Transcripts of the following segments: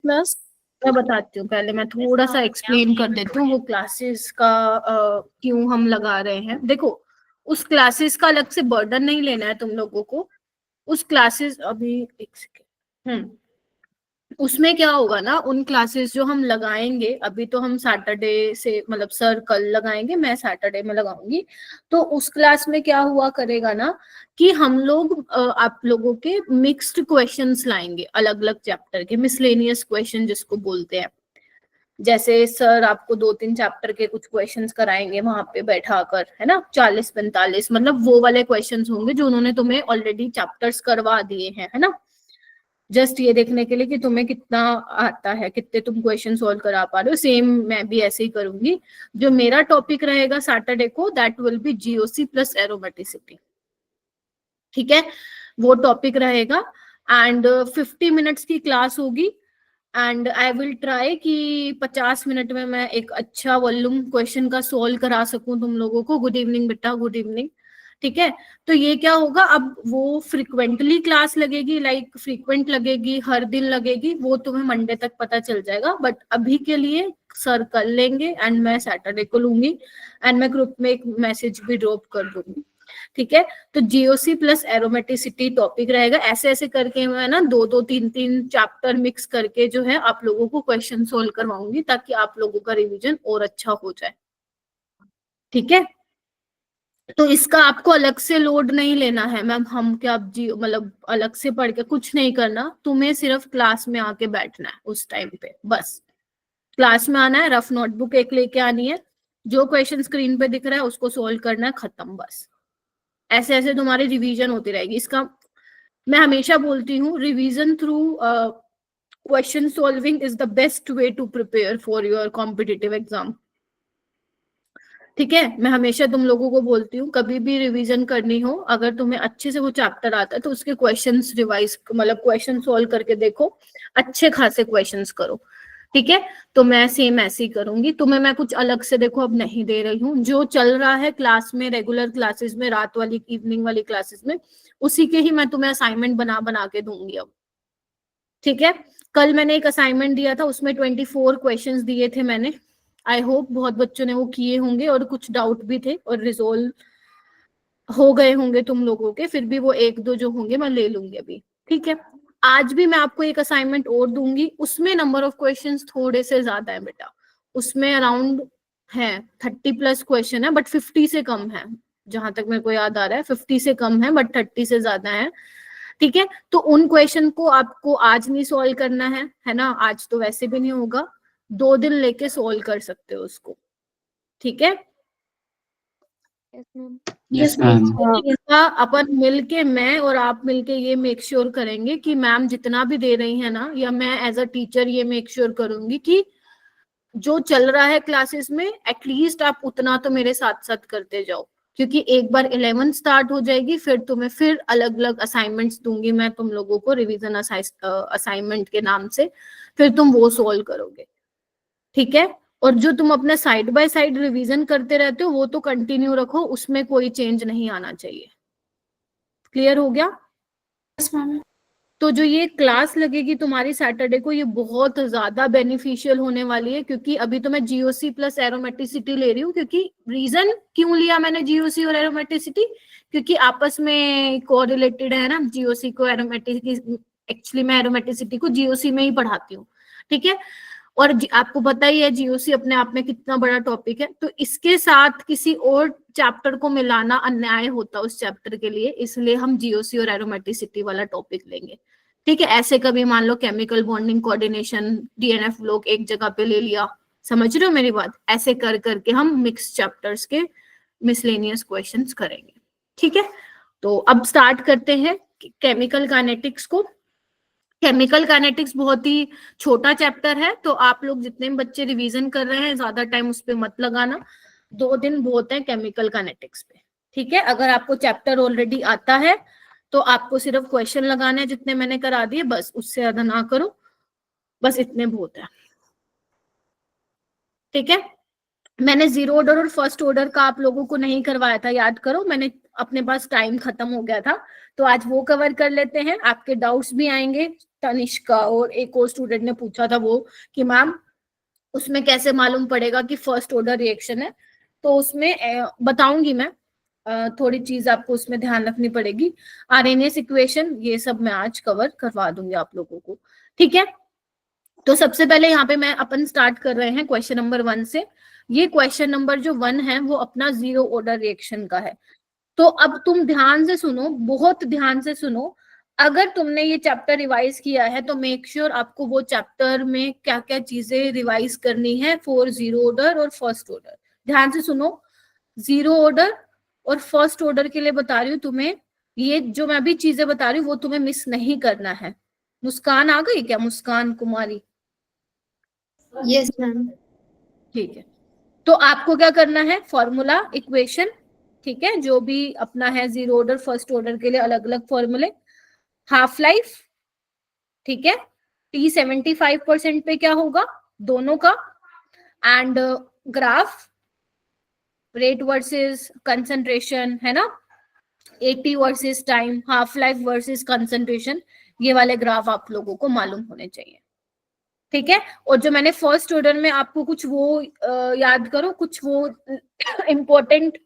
Plus मैं बताती हूँ, पहले मैं थोड़ा सा एक्सप्लेन कर देती हूँ वो क्लासेस का क्यों हम लगा रहे हैं। देखो, उस क्लासेस का अलग से बर्डन नहीं लेना है तुम लोगों को। उस क्लासेस अभी एक सेकेंड, उसमें क्या होगा ना, उन क्लासेस जो हम लगाएंगे, अभी तो हम सैटरडे से मतलब सर कल लगाएंगे, मैं सैटरडे में लगाऊंगी। तो उस क्लास में क्या हुआ करेगा ना कि हम लोग आप लोगों के मिक्स्ड क्वेश्चंस लाएंगे, अलग अलग चैप्टर के मिसलेनियस क्वेश्चन जिसको बोलते हैं। जैसे सर आपको 2-3 चैप्टर के कुछ क्वेश्चंस कराएंगे वहां पे बैठा कर, है ना, 40-45, मतलब वो वाले क्वेश्चंस होंगे जो उन्होंने तुम्हें ऑलरेडी चैप्टर्स करवा दिए हैं, है ना। जस्ट ये देखने के लिए कि तुम्हें कितना आता है, कितने तुम क्वेश्चन सॉल्व करा पा रहे हो। सेम मैं भी ऐसे ही करूंगी। जो मेरा टॉपिक रहेगा सैटरडे को, that will be GOC plus aromaticity. ठीक है, वो टॉपिक रहेगा। एंड 50 मिनट्स की क्लास होगी। एंड आई विल ट्राई कि 50 मिनट में मैं एक अच्छा वॉल्यूम क्वेश्चन का सोल्व करा सकूं तुम लोगों को। गुड इवनिंग बेटा, गुड इवनिंग। ठीक है, तो ये क्या होगा, अब वो फ्रिक्वेंटली क्लास लगेगी, लाइक फ्रीक्वेंट लगेगी, हर दिन लगेगी, वो तुम्हें मंडे तक पता चल जाएगा। बट अभी के लिए सर कर लेंगे एंड मैं सैटरडे को लूंगी। एंड मैं ग्रुप में एक मैसेज भी ड्रॉप कर दूंगी। ठीक है, तो जीओसी प्लस एरोमेटिसिटी टॉपिक रहेगा। ऐसे ऐसे करके मैं ना 2-2, 3-3 चैप्टर मिक्स करके जो है आप लोगों को क्वेश्चन सोल्व करवाऊंगी, ताकि आप लोगों का रिवीजन और अच्छा हो जाए। ठीक है, तो इसका आपको अलग से लोड नहीं लेना है मैम। हम क्या जी मतलब अलग से पढ़ के कुछ नहीं करना, तुम्हें सिर्फ क्लास में आके बैठना है उस टाइम पे, बस क्लास में आना है, रफ नोटबुक एक लेके आनी है, जो क्वेश्चन स्क्रीन पे दिख रहा है उसको सोल्व करना है, खत्म बस। ऐसे ऐसे तुम्हारी रिवीजन होती रहेगी। इसका मैं हमेशा बोलती हूँ, revision through question solving is the best way to prepare for your competitive exam. ठीक है, मैं हमेशा तुम लोगों को बोलती हूँ, कभी भी रिवीजन करनी हो, अगर तुम्हें अच्छे से वो चैप्टर आता है तो उसके क्वेश्चंस रिवाइज मतलब क्वेश्चन सॉल्व करके देखो, अच्छे खासे क्वेश्चंस करो। ठीक है, तो मैं सेम ऐसे ही करूंगी। तुम्हें मैं कुछ अलग से देखो अब नहीं दे रही हूँ, जो चल रहा है क्लास में, रेगुलर क्लासेस में, रात वाली इवनिंग वाली क्लासेस में, उसी के ही मैं तुम्हें असाइनमेंट बना बना के दूंगी अब। ठीक है, कल मैंने एक असाइनमेंट दिया था, उसमें 24 क्वेश्चंस दिए थे मैंने। आई होप बहुत बच्चों ने वो किए होंगे, और कुछ डाउट भी थे और रिजोल्व हो गए होंगे तुम लोगों के। फिर भी वो 1-2 जो होंगे मैं ले लूंगी अभी। ठीक है, आज भी मैं आपको एक असाइनमेंट और दूंगी, उसमें नंबर ऑफ क्वेश्चंस थोड़े से ज्यादा है बेटा। उसमें अराउंड है 30+ क्वेश्चन है, बट 50 से कम है, जहां तक मेरे को याद आ रहा है 50 से कम है, बट 30 से ज्यादा है। ठीक है, तो उन क्वेश्चन को आपको आज नहीं सॉल्व करना है ना, आज तो वैसे भी नहीं होगा, 2 दिन लेके सॉल्व कर सकते हो उसको। ठीक है, यस मैम। इसका अपन मिलके, मैं और आप मिलके ये मेक श्योर करेंगे कि मैम जितना भी दे रही है ना, या मैं एज अ टीचर ये मेक श्योर करूंगी कि जो चल रहा है क्लासेस में एटलीस्ट आप उतना तो मेरे साथ साथ करते जाओ। क्योंकि एक बार 11 स्टार्ट हो जाएगी, फिर तुम्हें फिर अलग अलग असाइनमेंट्स दूंगी मैं तुम लोगों को, रिवीजन असाइनमेंट के नाम से, फिर तुम वो सोल्व करोगे। ठीक है, और जो तुम अपना साइड बाय साइड रिवीजन करते रहते हो वो तो कंटिन्यू रखो, उसमें कोई चेंज नहीं आना चाहिए। क्लियर हो गया? तो जो ये क्लास लगेगी तुम्हारी सैटरडे को, ये बहुत ज्यादा बेनिफिशियल होने वाली है। क्योंकि अभी तो मैं जीओसी प्लस एरोमेटिसिटी ले रही हूँ, क्योंकि रीजन क्यों लिया मैंने जीओसी और एरोमेटिसिटी, क्योंकि आपस में कोरिलेटेड है ना जीओसी को एरोमेटिसिटी। एक्चुअली मैं एरोमेटिसिटी को जीओसी में ही पढ़ाती हूँ। ठीक है, और आपको पता ही है जीओसी अपने आप में कितना बड़ा टॉपिक है, तो इसके साथ किसी और चैप्टर को मिलाना अन्याय होता उस चैप्टर के लिए, इसलिए हम जीओसी और एरोमेटिसिटी वाला टॉपिक लेंगे। ठीक है, ऐसे कभी मान लो केमिकल बॉन्डिंग कोऑर्डिनेशन, डीएनएफ लोग एक जगह पे ले लिया, समझ रहे हो मेरी बात, ऐसे कर करके हम मिक्स चैप्टर्स के मिसलेनियस क्वेश्चंस करेंगे। ठीक है, तो अब स्टार्ट करते हैं केमिकल काइनेटिक्स को। केमिकल काइनेटिक्स बहुत ही छोटा चैप्टर है, तो आप लोग जितने भी बच्चे रिवीजन कर रहे हैं ज्यादा टाइम उस पर मत लगाना, 2 दिन बहुत है केमिकल काइनेटिक्स पे। ठीक है, अगर आपको चैप्टर ऑलरेडी आता है तो आपको सिर्फ क्वेश्चन लगाने हैं जितने मैंने करा दिए, बस उससे ज्यादा ना करो, बस इतने बहुत है। ठीक है, मैंने जीरो ऑर्डर और फर्स्ट ऑर्डर का आप लोगों को नहीं करवाया था, याद करो, मैंने अपने पास टाइम खत्म हो गया था, तो आज वो कवर कर लेते हैं। आपके डाउट्स भी आएंगे। तनिष्का और एक और स्टूडेंट ने पूछा था वो कि मैम उसमें कैसे मालूम पड़ेगा कि फर्स्ट ऑर्डर रिएक्शन है, तो उसमें बताऊंगी मैं। थोड़ी चीज आपको उसमें ध्यान रखनी पड़ेगी। आरएनएस इक्वेशन ये सब मैं आज कवर करवा दूंगी आप लोगों को, ठीक है। तो सबसे पहले यहाँ पे मैं अपन स्टार्ट कर रहे हैं क्वेश्चन नंबर 1 से। ये क्वेश्चन नंबर जो 1 है वो अपना जीरो ऑर्डर रिएक्शन का है। तो अब तुम ध्यान से सुनो, बहुत ध्यान से सुनो। अगर तुमने ये चैप्टर रिवाइज किया है तो मेक श्योर आपको वो चैप्टर में क्या क्या चीजें रिवाइज करनी है फॉर जीरो ऑर्डर और फर्स्ट ऑर्डर। ध्यान से सुनो, जीरो ऑर्डर और फर्स्ट ऑर्डर के लिए बता रही हूँ तुम्हें, ये जो मैं अभी चीजें बता रही हूँ वो तुम्हें मिस नहीं करना है। मुस्कान आ गई क्या? मुस्कान कुमारी? Yes ma'am. ठीक है। तो आपको क्या करना है, फॉर्मूला इक्वेशन, ठीक है, जो भी अपना है जीरो ऑर्डर फर्स्ट ऑर्डर के लिए अलग अलग फॉर्मूले। हाफ लाइफ, ठीक है, T 75% पे क्या होगा दोनों का, and graph rate versus concentration है ना, 80 versus time, half life versus concentration, ये वाले ग्राफ आप लोगों को मालूम होने चाहिए, ठीक है। और जो मैंने फर्स्ट ऑर्डर में आपको कुछ वो याद करो, कुछ वो इम्पोर्टेंट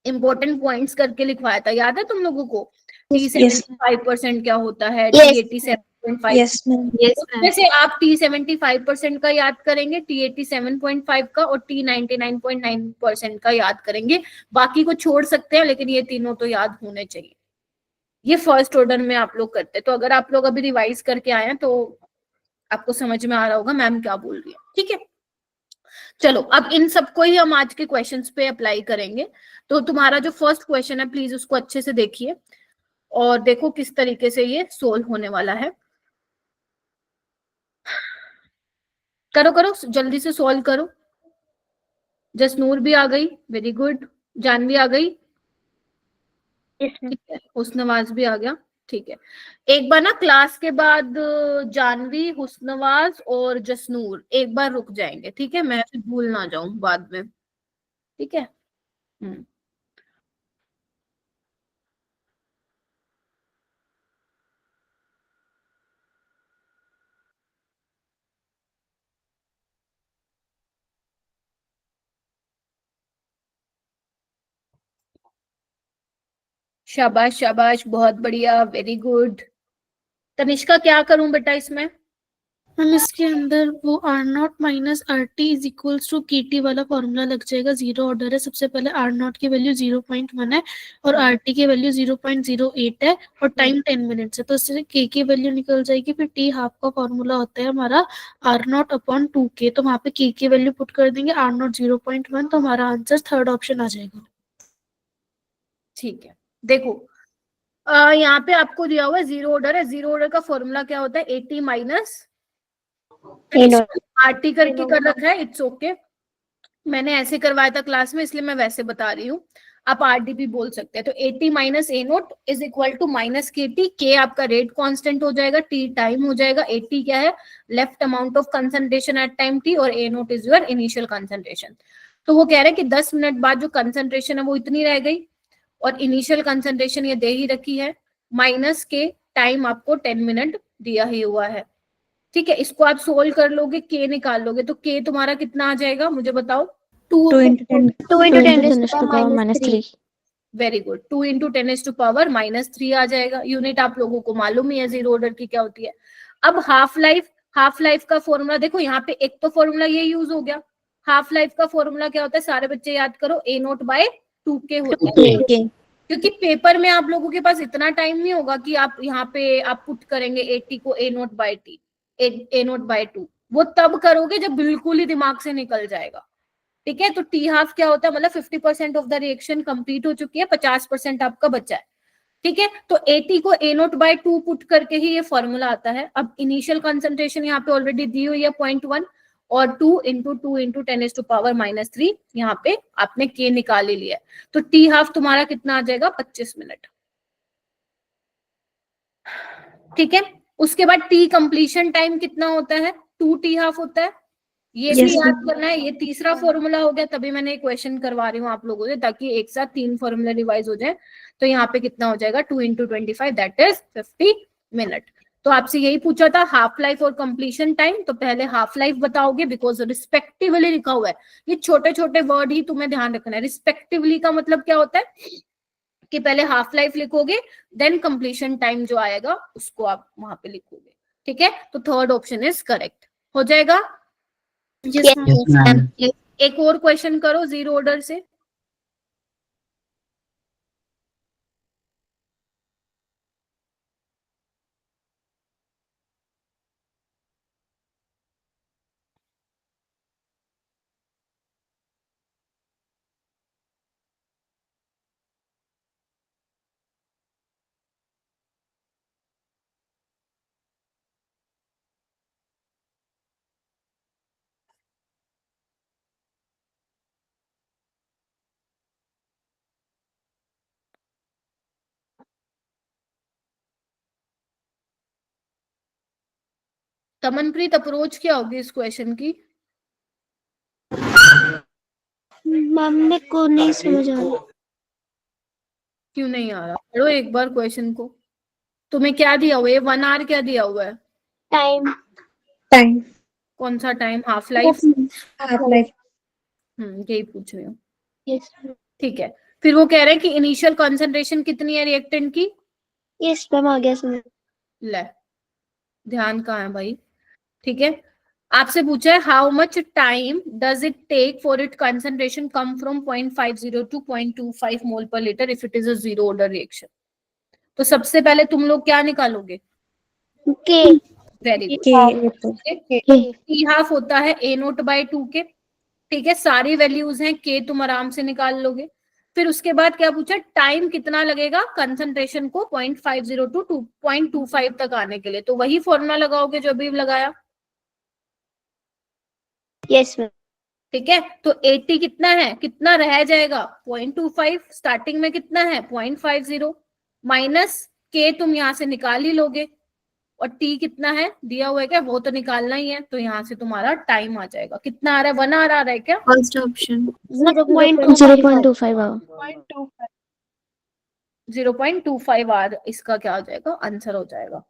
इंपॉर्टेंट पॉइंट्स करके लिखवाया था, याद है तुम लोगों को? T 75% क्या होता है, T 87.5। Yes ma'am. जैसे आप T 75% का याद करेंगे, T 87.5 का और T 99.9% का याद करेंगे। बाकी को छोड़ सकते हैं, लेकिन ये तीनों तो याद होने चाहिए। ये फर्स्ट ऑर्डर में आप लोग करते हैं। तो अगर आप लोग अभी रिवाइज करके आए हैं तो आपको समझ में आ रहा होगा मैम क्या बोल रही है, ठीक है। चलो अब इन सबको ही हम आज के क्वेश्चंस पे अप्लाई करेंगे। तो तुम्हारा जो फर्स्ट क्वेश्चन है प्लीज उसको अच्छे से देखिए और देखो किस तरीके से ये सोल्व होने वाला है। करो करो जल्दी से सोल्व करो। जसनूर भी आ गई, वेरी गुड। जानवी आ गई, ठीक है। हुस्नवाज भी आ गया, ठीक है। एक बार ना क्लास के बाद जानवी, हुस्नवाज और जसनूर एक बार रुक जाएंगे, ठीक है, मैं फिर भूल ना जाऊं बाद में, ठीक है। शाबाश शाबाश, बहुत बढ़िया, वेरी गुड। तनिष्का क्या करूं बेटा इसमें? हम इसके अंदर वो R naught minus R T is equals to K T वाला फॉर्मूला लग जाएगा। जीरो ऑर्डर है, सबसे पहले आर नॉट की वैल्यू 0.1 है और आर टी की वैल्यू 0.08 है और टाइम 10 मिनट्स है, तो इससे के की वैल्यू निकल जाएगी। फिर टी हाफ का फॉर्मूला होता है हमारा आर नॉट अपॉन 2k, तो वहां पे के की वैल्यू पुट कर देंगे आर नॉट 0.1, तो हमारा आंसर थर्ड ऑप्शन आ जाएगा। ठीक है, देखो यहाँ पे आपको दिया हुआ है जीरो ऑर्डर है। जीरो ऑर्डर का फॉर्मूला क्या होता है, 80 माइनस आरटी करके कर रखा है, इट्स ओके। मैंने ऐसे करवाया था क्लास में, इसलिए मैं वैसे बता रही हूँ। आप आरडीपी बोल सकते हैं। तो 80 minus A note is equal to minus K T. K आपका रेट कांस्टेंट हो जाएगा, टी टाइम हो जाएगा, 80 क्या है, left amount of concentration at time T, और A note is your initial concentration. तो वो कह रहे हैं कि 10 मिनट बाद जो कंसंट्रेशन है वो इतनी रह गई और इनिशियल कंसंट्रेशन ये दे ही रखी है, माइनस के टाइम आपको 10 मिनट दिया ही हुआ है, ठीक है। इसको आप सोल्व कर लोगे, के निकाल लोगे, तो के तुम्हारा कितना आ जाएगा मुझे बताओ? 2 into 10 to the power minus 3। Very good, 2 into 10 to power minus 3 आ जाएगा। यूनिट आप लोगों को मालूम ही है जीरो ऑर्डर की क्या होती है। अब हाफ लाइफ का फॉर्मूला देखो, यहाँ पे एक तो फॉर्मूला ये यूज हो गया। हाफ लाइफ का फॉर्मूला क्या होता है, सारे बच्चे याद करो, ए नोट बाय 2k होता है। क्योंकि पेपर में आप लोगों के पास इतना टाइम नहीं होगा कि आप यहाँ पे आप पुट करेंगे 80 को ए नोट बाय टी, ए नोट बाय 2, वो तब करोगे जब बिल्कुल ही दिमाग से निकल जाएगा, ठीक है। तो टी हाफ क्या होता है, मतलब 50% ऑफ द रिएक्शन कंप्लीट हो चुकी है, 50% आपका बचा है, ठीक है। तो 80 को ए नोट बाय 2 पुट करके ही ये फॉर्मूला आता है। अब इनिशियल कंसंट्रेशन यहाँ पे ऑलरेडी दी हुई है 0.1 और 2 into 2 into 10 to power minus 3, यहाँ पे आपने के निकाल ही लिया। तो टी हाफ तुम्हारा कितना आ जाएगा, 25 मिनट, ठीक है। उसके बाद टी कंप्लीशन टाइम कितना होता है, 2 टी हाफ होता है, ये Yes, भी याद ma'am. करना है। ये तीसरा फॉर्मूला हो गया, तभी मैंने क्वेश्चन करवा रही हूँ आप लोगों से, ताकि एक साथ 3 फॉर्मूला रिवाइज हो जाए। तो यहाँ पे कितना हो जाएगा, 2 × 25 दैट इज 50 मिनट। तो आपसे यही पूछा था हाफ लाइफ और कंप्लीशन टाइम। तो पहले हाफ लाइफ बताओगे, बिकॉज रिस्पेक्टिवली लिखा हुआ है। ये छोटे छोटे वर्ड ही तुम्हें ध्यान रखना है। रिस्पेक्टिवली का मतलब क्या होता है कि पहले हाफ लाइफ लिखोगे, देन कंप्लीशन टाइम जो आएगा उसको आप वहां पे लिखोगे। ठीक है, तो थर्ड ऑप्शन इज करेक्ट। हो जाएगा। Yes, ma'am. Yes, ma'am. एक और क्वेश्चन करो जीरो ऑर्डर से। तमनप्रीत, अप्रोच क्या होगी इस क्वेश्चन की? मैम मेरे को नहीं समझ आ रहा. क्यों नहीं आ रहा? पढ़ो एक बार क्वेश्चन को। तुम्हें क्या दिया हुआ है? 1 आवर क्या दिया हुआ है? Time. Time. कौन सा time? Half life? Half life. यही पूछ रही हूँ। Yes. ठीक है, फिर वो कह रहे हैं कि इनिशियल कंसंट्रेशन कितनी है रिएक्टेंट की? Yes, मैम आ गया समझ. ले, ध्यान कहाँ है भाई? ठीक है, आपसे पूछा है how much time does it take for it concentration come from 0.50 to 0.25 mole पर litre if it is a zero order reaction. तो सबसे पहले तुम लोग क्या निकालोगे? K. Very good. K. T half होता है A0/2 के। ठीक है, सारी वैल्यूज हैं, के तुम आराम से निकाल लोगे। फिर उसके बाद क्या पूछा, टाइम कितना लगेगा कंसंट्रेशन को 0.50 टू 2.25 तक आने के लिए। तो वही फॉर्मूला लगाओगे जो अभी लगाया। Yes, ma'am. ठीक है, तो 80 कितना है, कितना रह जाएगा 0.25, स्टार्टिंग में कितना है 0.50, माइनस के तुम यहां से निकाल ही लोगे, और टी कितना है दिया हुआ है क्या, वो तो निकालना ही है। तो यहाँ से तुम्हारा टाइम आ जाएगा। कितना आ रहा है, 1 आवर आ रहा है क्या? First option. 0.25 hour. 0.25 आवर इसका क्या हो जाएगा, आंसर हो जाएगा।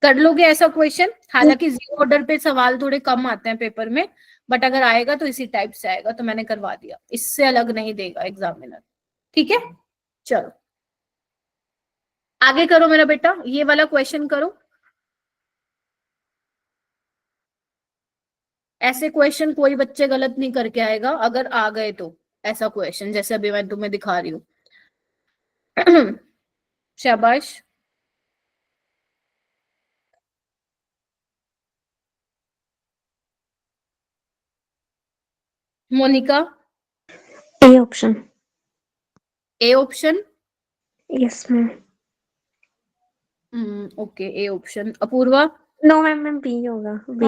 कर लोगे ऐसा क्वेश्चन? हालांकि जीरो ऑर्डर पे सवाल थोड़े कम आते हैं पेपर में, बट अगर आएगा तो इसी टाइप से आएगा। तो मैंने करवा दिया, इससे अलग नहीं देगा एग्जामिनर। ठीक है, चलो आगे करो मेरा बेटा, ये वाला क्वेश्चन करो। ऐसे क्वेश्चन कोई बच्चे गलत नहीं करके आएगा, अगर आ गए तो। ऐसा क्वेश्चन जैसे अभी मैं तुम्हें दिखा रही हूँ। शाबाश। Monika? A option. A option? Yes, ma'am. Okay, A option. Apoorva? No, ma'am B होगा. B.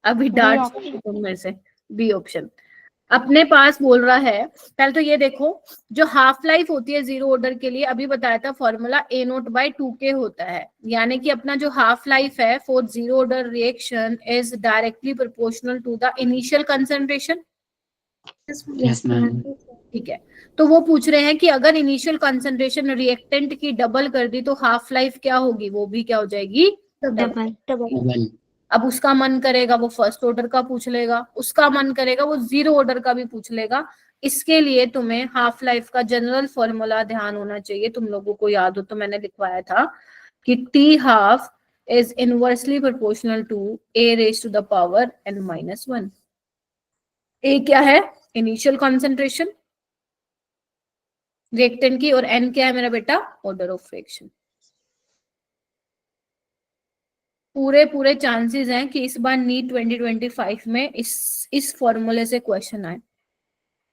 अभी डांट सकती तुम मेरे से। बी ऑप्शन अपने पास बोल रहा है। पहले तो ये देखो, जो हाफ लाइफ होती है जीरो ऑर्डर के लिए, अभी बताया था फॉर्मूला A0/2K होता है। यानी कि अपना जो हाफ लाइफ है for zero order reaction is directly proportional to the initial concentration. Yes, ma'am. ठीक है, तो वो पूछ रहे हैं कि अगर इनिशियल कंसंट्रेशन रिएक्टेंट की डबल कर दी तो हाफ लाइफ क्या होगी, वो भी क्या हो जाएगी, Double. अब उसका मन करेगा वो फर्स्ट ऑर्डर का पूछ लेगा, उसका मन करेगा वो जीरो ऑर्डर का भी पूछ लेगा। इसके लिए तुम्हें हाफ लाइफ का जनरल फॉर्मूला ध्यान होना चाहिए। तुम लोगों को याद हो तो मैंने लिखवाया था कि T half is inversely proportional to a⁻n−1। A क्या है, इनिशियल कॉन्सेंट्रेशन रिएक्टेंट की, और एन क्या है मेरा बेटा, ऑर्डर ऑफ रिएक्शन। पूरे चांसेस हैं कि इस बार नीट 2025 में इस फॉर्मूले से क्वेश्चन आए।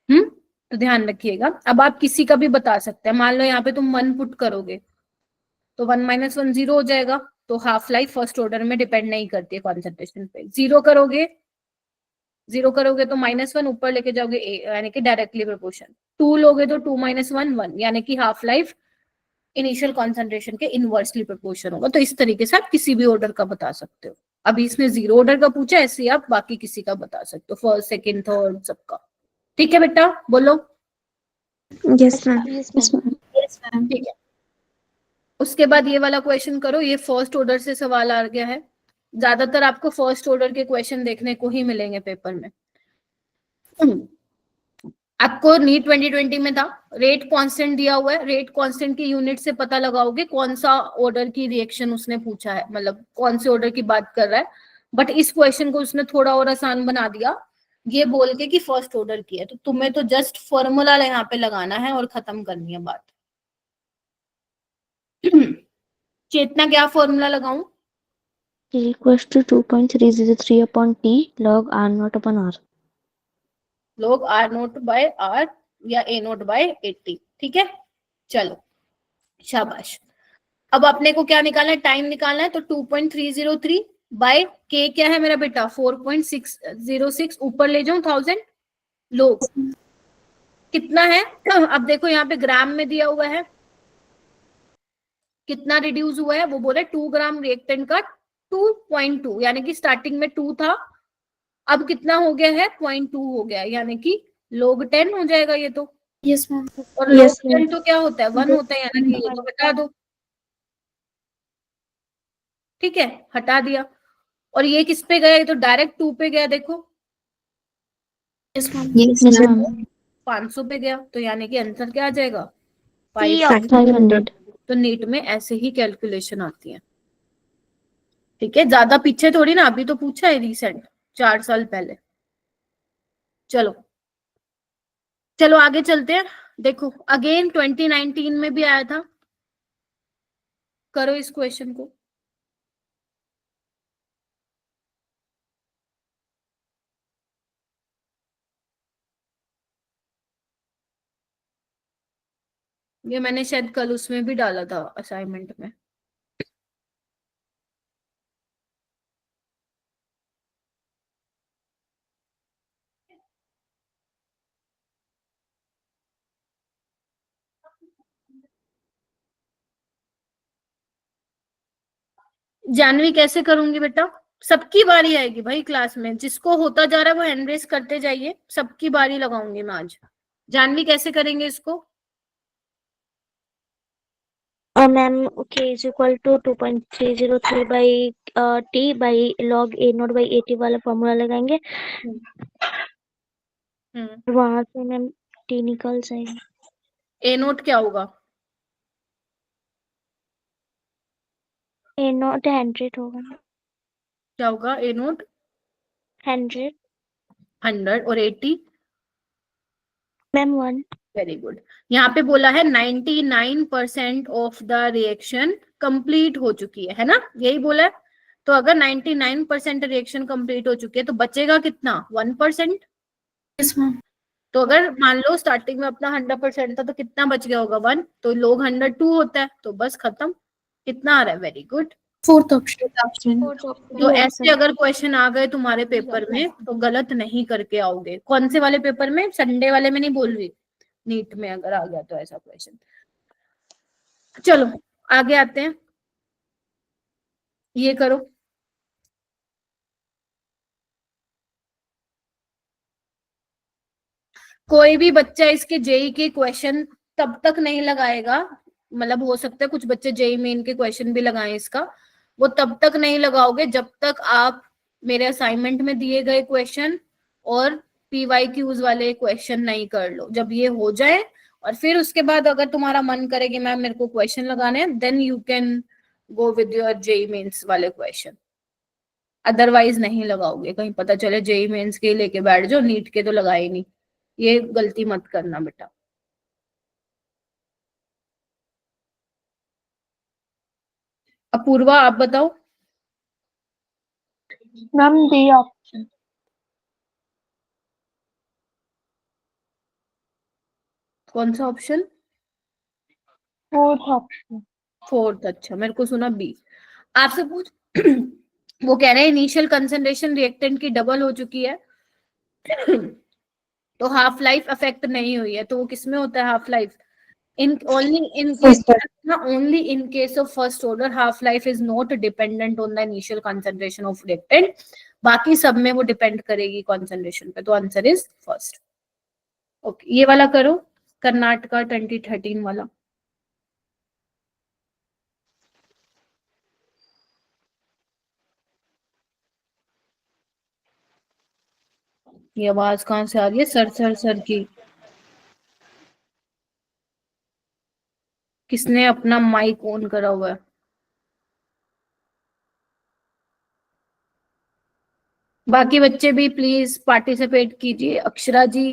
तो ध्यान रखिएगा। अब आप किसी का भी बता सकते हैं। मान लो यहाँ पे तुम 1 पुट करोगे तो 1 - 1 0 हो जाएगा। तो हाफ लाइफ फर्स्ट ऑर्डर में डिपेंड नहीं करती है कॉन्सेंट्रेशन पे। 0 करोगे तो -1 ऊपर लेके जाओगे यानी कि डायरेक्टली प्रोपोर्शन। 2 लोगे तो 2 - 1 1, यानी कि हाफ लाइफ इनिशियल कॉन्सेंट्रेशन के इनवर्सली प्रोपोर्शन होगा। तो इस तरीके से आप किसी भी ऑर्डर का बता सकते हो। अभी इसने 0 ऑर्डर का पूछा, ऐसे ही आप बाकी किसी का बता सकते हो, फर्स्ट सेकंड थर्ड सबका। ठीक है बेटा, बोलो। Yes, ma'am. ठीक है, उसके बाद ये वाला क्वेश्चन करो, ये फर्स्ट ऑर्डर से सवाल आ गया है। ज्यादातर आपको फर्स्ट ऑर्डर के क्वेश्चन देखने को ही मिलेंगे पेपर में। आपको नीट 2020 में था, रेट कांस्टेंट दिया हुआ है, रेट कांस्टेंट की यूनिट से पता लगाओगे कौन सा ऑर्डर की रिएक्शन उसने पूछा है, मतलब कौन से ऑर्डर की बात कर रहा है। बट इस क्वेश्चन को उसने थोड़ा और आसान बना दिया, ये बोल के कि फर्स्ट ऑर्डर की है, तो तुम्हें तो जस्ट फॉर्मूला यहाँ पे लगाना है और खत्म करनी है बात। चेतना, क्या फॉर्मूला लगाऊं? T equals to 2.303 upon T log R naught upon R. लोग आर नोट बाय आर या ए नोट बाय 80। ठीक है, चलो शाबाश। अब अपने को क्या निकालना है, टाइम निकालना है, तो 2.303 बाय के क्या है मेरा बेटा, 4.606, ऊपर ले जाऊं 1000, लोग कितना है। अब देखो यहाँ पे ग्राम में दिया हुआ है, कितना रिड्यूस हुआ है, वो बोले 2 ग्राम रिएक्टेंट का 2.2, यानी कि स्टार्टिंग में 2 था, अब कितना हो गया है, 0.2 हो गया, यानी कि लोग 10 हो जाएगा ये तो। Yes ma'am. और लोग 10 तो क्या होता है, 1 होता है, यानी कि ये तो हटा दो। ठीक है, हटा दिया। और ये किस पे गया, ये तो डायरेक्ट 2 पे गया, देखो यस मैम। Yes, ma'am. 500 पे गया, तो यानी कि आंसर क्या आ जाएगा, 500. तो नीट में ऐसे ही कैलकुलेशन आती है। ठीक है, ज्यादा पीछे थोड़ी ना, अभी तो पूछा है रिसेंट 4 साल पहले। चलो चलो आगे चलते हैं। देखो अगेन 2019 में भी आया था, करो इस क्वेश्चन को। ये मैंने शायद कल उसमें भी डाला था असाइनमेंट में। जानवी कैसे करूंगी बेटा, सबकी बारी आएगी भाई क्लास में, जिसको होता जा रहा है वो हैंड रेस करते जाइए, सबकी बारी लगाऊंगी मैं आज। जानवी कैसे करेंगे इसको? Ma'am, K is equal to 2.303 by T by log A naught by 80 वाला फॉर्मूला लगाएंगे, वहां से मैम T निकल जाएगा। ए नोट क्या होगा? A naught 100 होगा। क्या होगा ए नोट? 100 100 और 80? मैम 1। Very good. यहाँ पे बोला है 99% ऑफ द रिएक्शन कंप्लीट हो चुकी है ना, यही बोला है। तो अगर 99% रिएक्शन कंप्लीट हो चुकी है तो बचेगा कितना, 1%। Yes ma'am. तो अगर मान लो स्टार्टिंग में अपना 100% था तो कितना बच गया होगा, 1, तो लोग 102 होता है, तो बस खत्म। कितना आ रहा है, वेरी गुड। Fourth option. तो ऐसे अगर क्वेश्चन आ गए तुम्हारे पेपर में तो गलत नहीं करके आओगे। कौन से वाले पेपर में, संडे वाले में नहीं बोल रही, नीट में अगर आ गया तो ऐसा क्वेश्चन। चलो आगे आते हैं, ये करो। कोई भी बच्चा इसके जेई के क्वेश्चन तब तक नहीं लगाएगा, मतलब हो सकता है कुछ बच्चे जेई मेन के क्वेश्चन भी लगाएं इसका, वो तब तक नहीं लगाओगे जब तक आप मेरे असाइनमेंट में दिए गए क्वेश्चन और पीवाईक्यूज वाले क्वेश्चन नहीं कर लो। जब ये हो जाए और फिर उसके बाद अगर तुम्हारा मन करे कि मैम मेरे को क्वेश्चन लगाने हैं, then you can go with your JEE Mains वाले क्वेश्चन, अदरवाइज नहीं लगाओगे। कहीं पता चले जेई मेंस के लेके बैठ जाओ, नीट के तो लगाए नहीं, ये गलती मत करना बेटा। अपूर्वा आप बताओ। Ma'am D option. कौन सा ऑप्शन? Fourth option. फोर्थ, अच्छा मेरे को सुना बी। आपसे पूछ वो कह रहे हैं इनिशियल कंसंट्रेशन रिएक्टेंट की डबल हो चुकी है तो हाफ लाइफ अफेक्ट नहीं हुई है, तो वो किसमें होता है half life, in only in case only in case of first order half life is not dependent on the initial concentration of reactant, बाकी सब में वो डिपेंड करेगी concentration पे, तो आंसर इज फर्स्ट। ओके, ये वाला करो, कर्नाटका 2013 वाला। ये आवाज कहाँ से आ रही है सर सर सर की? किसने अपना माइक ऑन करा हुआ है? बाकी बच्चे भी प्लीज पार्टिसिपेट कीजिए। अक्षरा जी,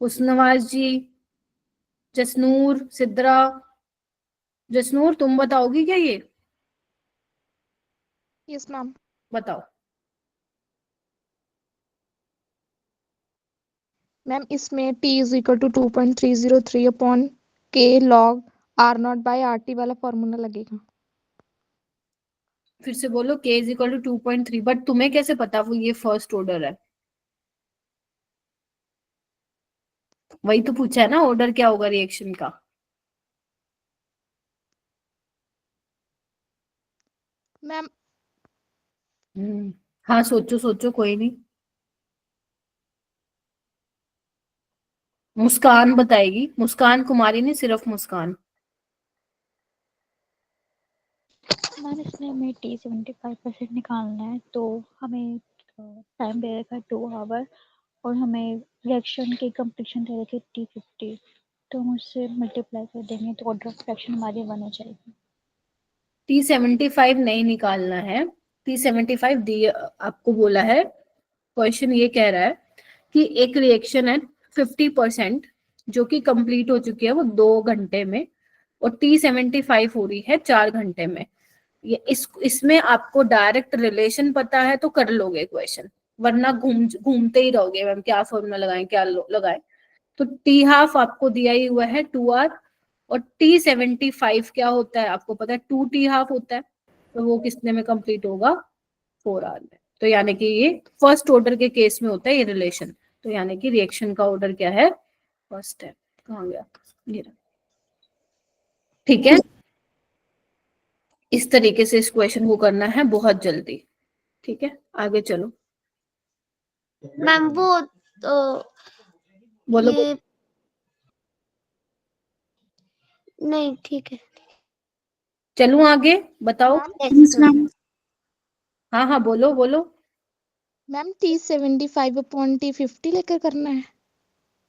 हुस्नवाज जी, जसनूर, सिद्रा। जसनूर तुम बताओगी क्या ये? Yes ma'am. बताओ। मैम इसमें t is equal to 2.303 upon k log r0 by RT वाला फॉर्मूला लगेगा। फिर से बोलो। k is equal to 2.3, but तुम्हें कैसे पता वो ये फर्स्ट ऑर्डर है? वही तो पूछा है ना, ऑर्डर क्या होगा रिएक्शन का। मैम हाँ सोचो सोचो, कोई नहीं। मुस्कान बताएगी, मुस्कान कुमारी नहीं, सिर्फ मुस्कान। मैम इसमें हमें T75% निकालना है, तो हमें टाइम दे रखा है 2 आवर और हमें रिएक्शन की कंप्लीशन दे रखी है T50, तो हम उससे मल्टीप्लाई कर देंगे तो ऑर्डर ऑफ फ्रैक्शन हमारी 1 हो जाएगी। T75 नहीं निकालना है। T75 दिए आपको बोला है, क्वेश्चन ये कह रहा है कि एक रिएक्शन है 50% जो कि कंप्लीट हो चुकी है वो 2 घंटे में, और T75 हो रही है 4 घंटे में। ये इसमें आपको डायरेक्ट रिलेशन पता है तो कर लोगे क्वेश्चन, वरना घूमते ही रहोगे मैम क्या फॉर्मूला लगाएं क्या लगाएं। तो टी हाफ आपको दिया ही हुआ है 2 आवर, और T75 क्या होता है आपको पता है, 2T हाफ होता है, तो वो कितने में कंप्लीट होगा, 4 आवर में। तो यानी कि ये फर्स्ट ऑर्डर के केस में होता है ये रिलेशन, तो यानी कि रिएक्शन का ऑर्डर क्या है, फर्स्ट है। कहाँ गया ये रहा। ठीक है, इस तरीके से इस क्वेश्चन को करना है बहुत जल्दी। ठीक है, आगे चलो। मैम वो तो बोलो ये नहीं ठीक है। चलूं आगे, बताओ। Yes, ma'am. हाँ हाँ बोलो बोलो। मैम T75 अपॉन T50 लेकर करना है।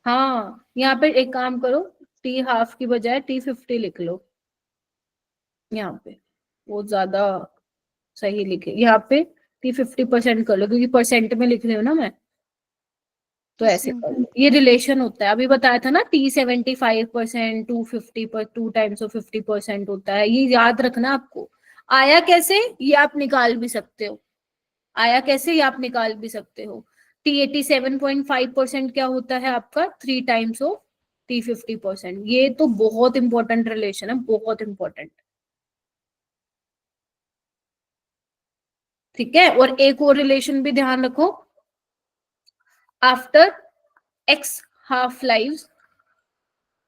हाँ, यहाँ पे एक काम करो, टी हाफ की बजाय T50 लिख लो यहाँ पे, वो ज्यादा सही लिखे। यहाँ पे T50% कर लो, क्योंकि परसेंट में लिख रही हूँ ना मैं, तो Yes, ऐसे ma'am. कर लो। ये रिलेशन होता है, अभी बताया था ना, T75% 250 पर 2 टाइम्स ऑफ 50% होता है, ये याद रखना आपको। आया कैसे ये आप निकाल भी सकते हो, आया कैसे ये आप निकाल भी सकते हो। T87.5% क्या होता है आपका, 3 टाइम्स ऑफ T50%। ये तो बहुत इंपॉर्टेंट रिलेशन है, बहुत इंपॉर्टेंट। ठीक है, और एक और रिलेशन भी ध्यान रखो, आफ्टर x हाफ लाइफ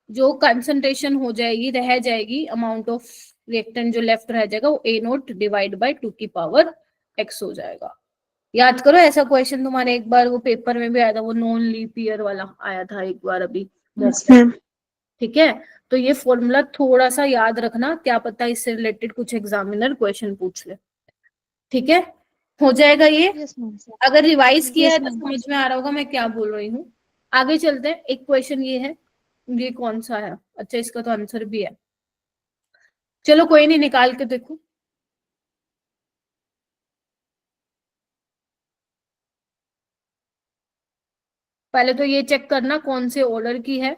जो कंसंट्रेशन हो जाएगी, रह जाएगी, अमाउंट ऑफ रिएक्टेंट जो लेफ्ट रह जाएगा वो A0 डिवाइड बाय 2 की पावर x हो जाएगा। याद करो, ऐसा क्वेश्चन तुम्हारे एक बार वो पेपर में भी आया था, वो नॉन लीप ईयर वाला आया था एक बार अभी। ठीक है, तो ये फॉर्मूला थोड़ा सा याद रखना, क्या पता इससे रिलेटेड कुछ एग्जामिनर क्वेश्चन पूछ ले। ठीक है, हो जाएगा ये। Yes, ma'am. अगर रिवाइज किया है Yes, तो ma'am. समझ में आ रहा होगा मैं क्या बोल रही हूँ। आगे चलते हैं, एक क्वेश्चन ये है, ये कौन सा है, अच्छा इसका तो आंसर भी है, चलो कोई नहीं, निकाल के देखो। पहले तो ये चेक करना कौन से ऑर्डर की है,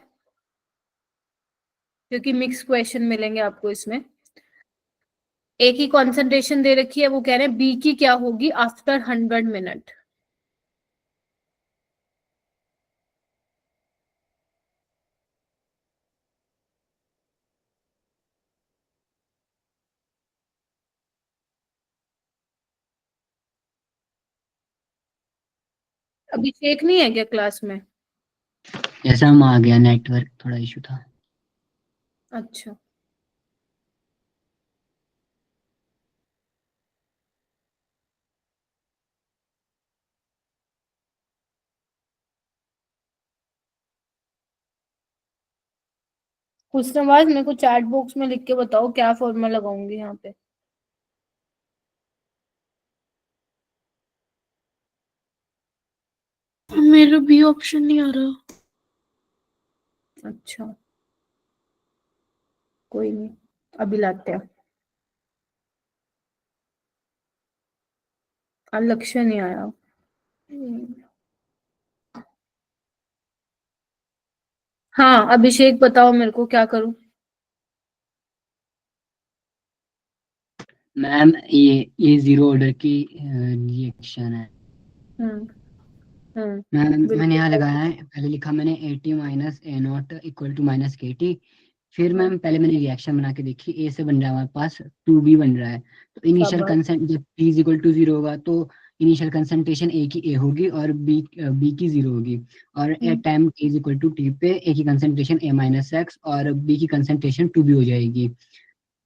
क्योंकि मिक्स क्वेश्चन मिलेंगे आपको इसमें। ए की कॉन्सेंट्रेशन दे रखी है, वो कह रहे हैं बी की क्या होगी आफ्टर 100 मिनट। अभिषेक नहीं है क्या क्लास में? जैसा हम आ गया, नेटवर्क थोड़ा इशू था। अच्छा, कुछ नवाज मेरे को चैट बॉक्स में लिख के बताओ क्या फॉर्मूला लगाऊंगी यहाँ पे। मेरा भी ऑप्शन नहीं आ रहा। अच्छा, कोई नहीं, अभी लाते हैं। लक्ष्य नहीं आया। हाँ अभिषेक बताओ मेरे को क्या करूं। मैम ये जीरो ऑर्डर की रिएक्शन है। हम्म मैम मैंने बिल्कुल यहाँ सही। लगाया है, पहले लिखा मैंने A T minus A not equal to minus K T. फिर हाँ, मैम पहले मैंने रिएक्शन बना के देखी, ए से बन रहा है हमारे पास, टू बी बन रहा है। तो इनिशियल शाबाश। कंसेंट जब T is equal to zero होगा तो इनिशियल कंसंट्रेशन ए की ए होगी और बी की जीरो होगी। और at time T is equal to T पे ए की कंसंट्रेशन ए माइनस एक्स और बी की कंसंट्रेशन टू बी हो जाएगी।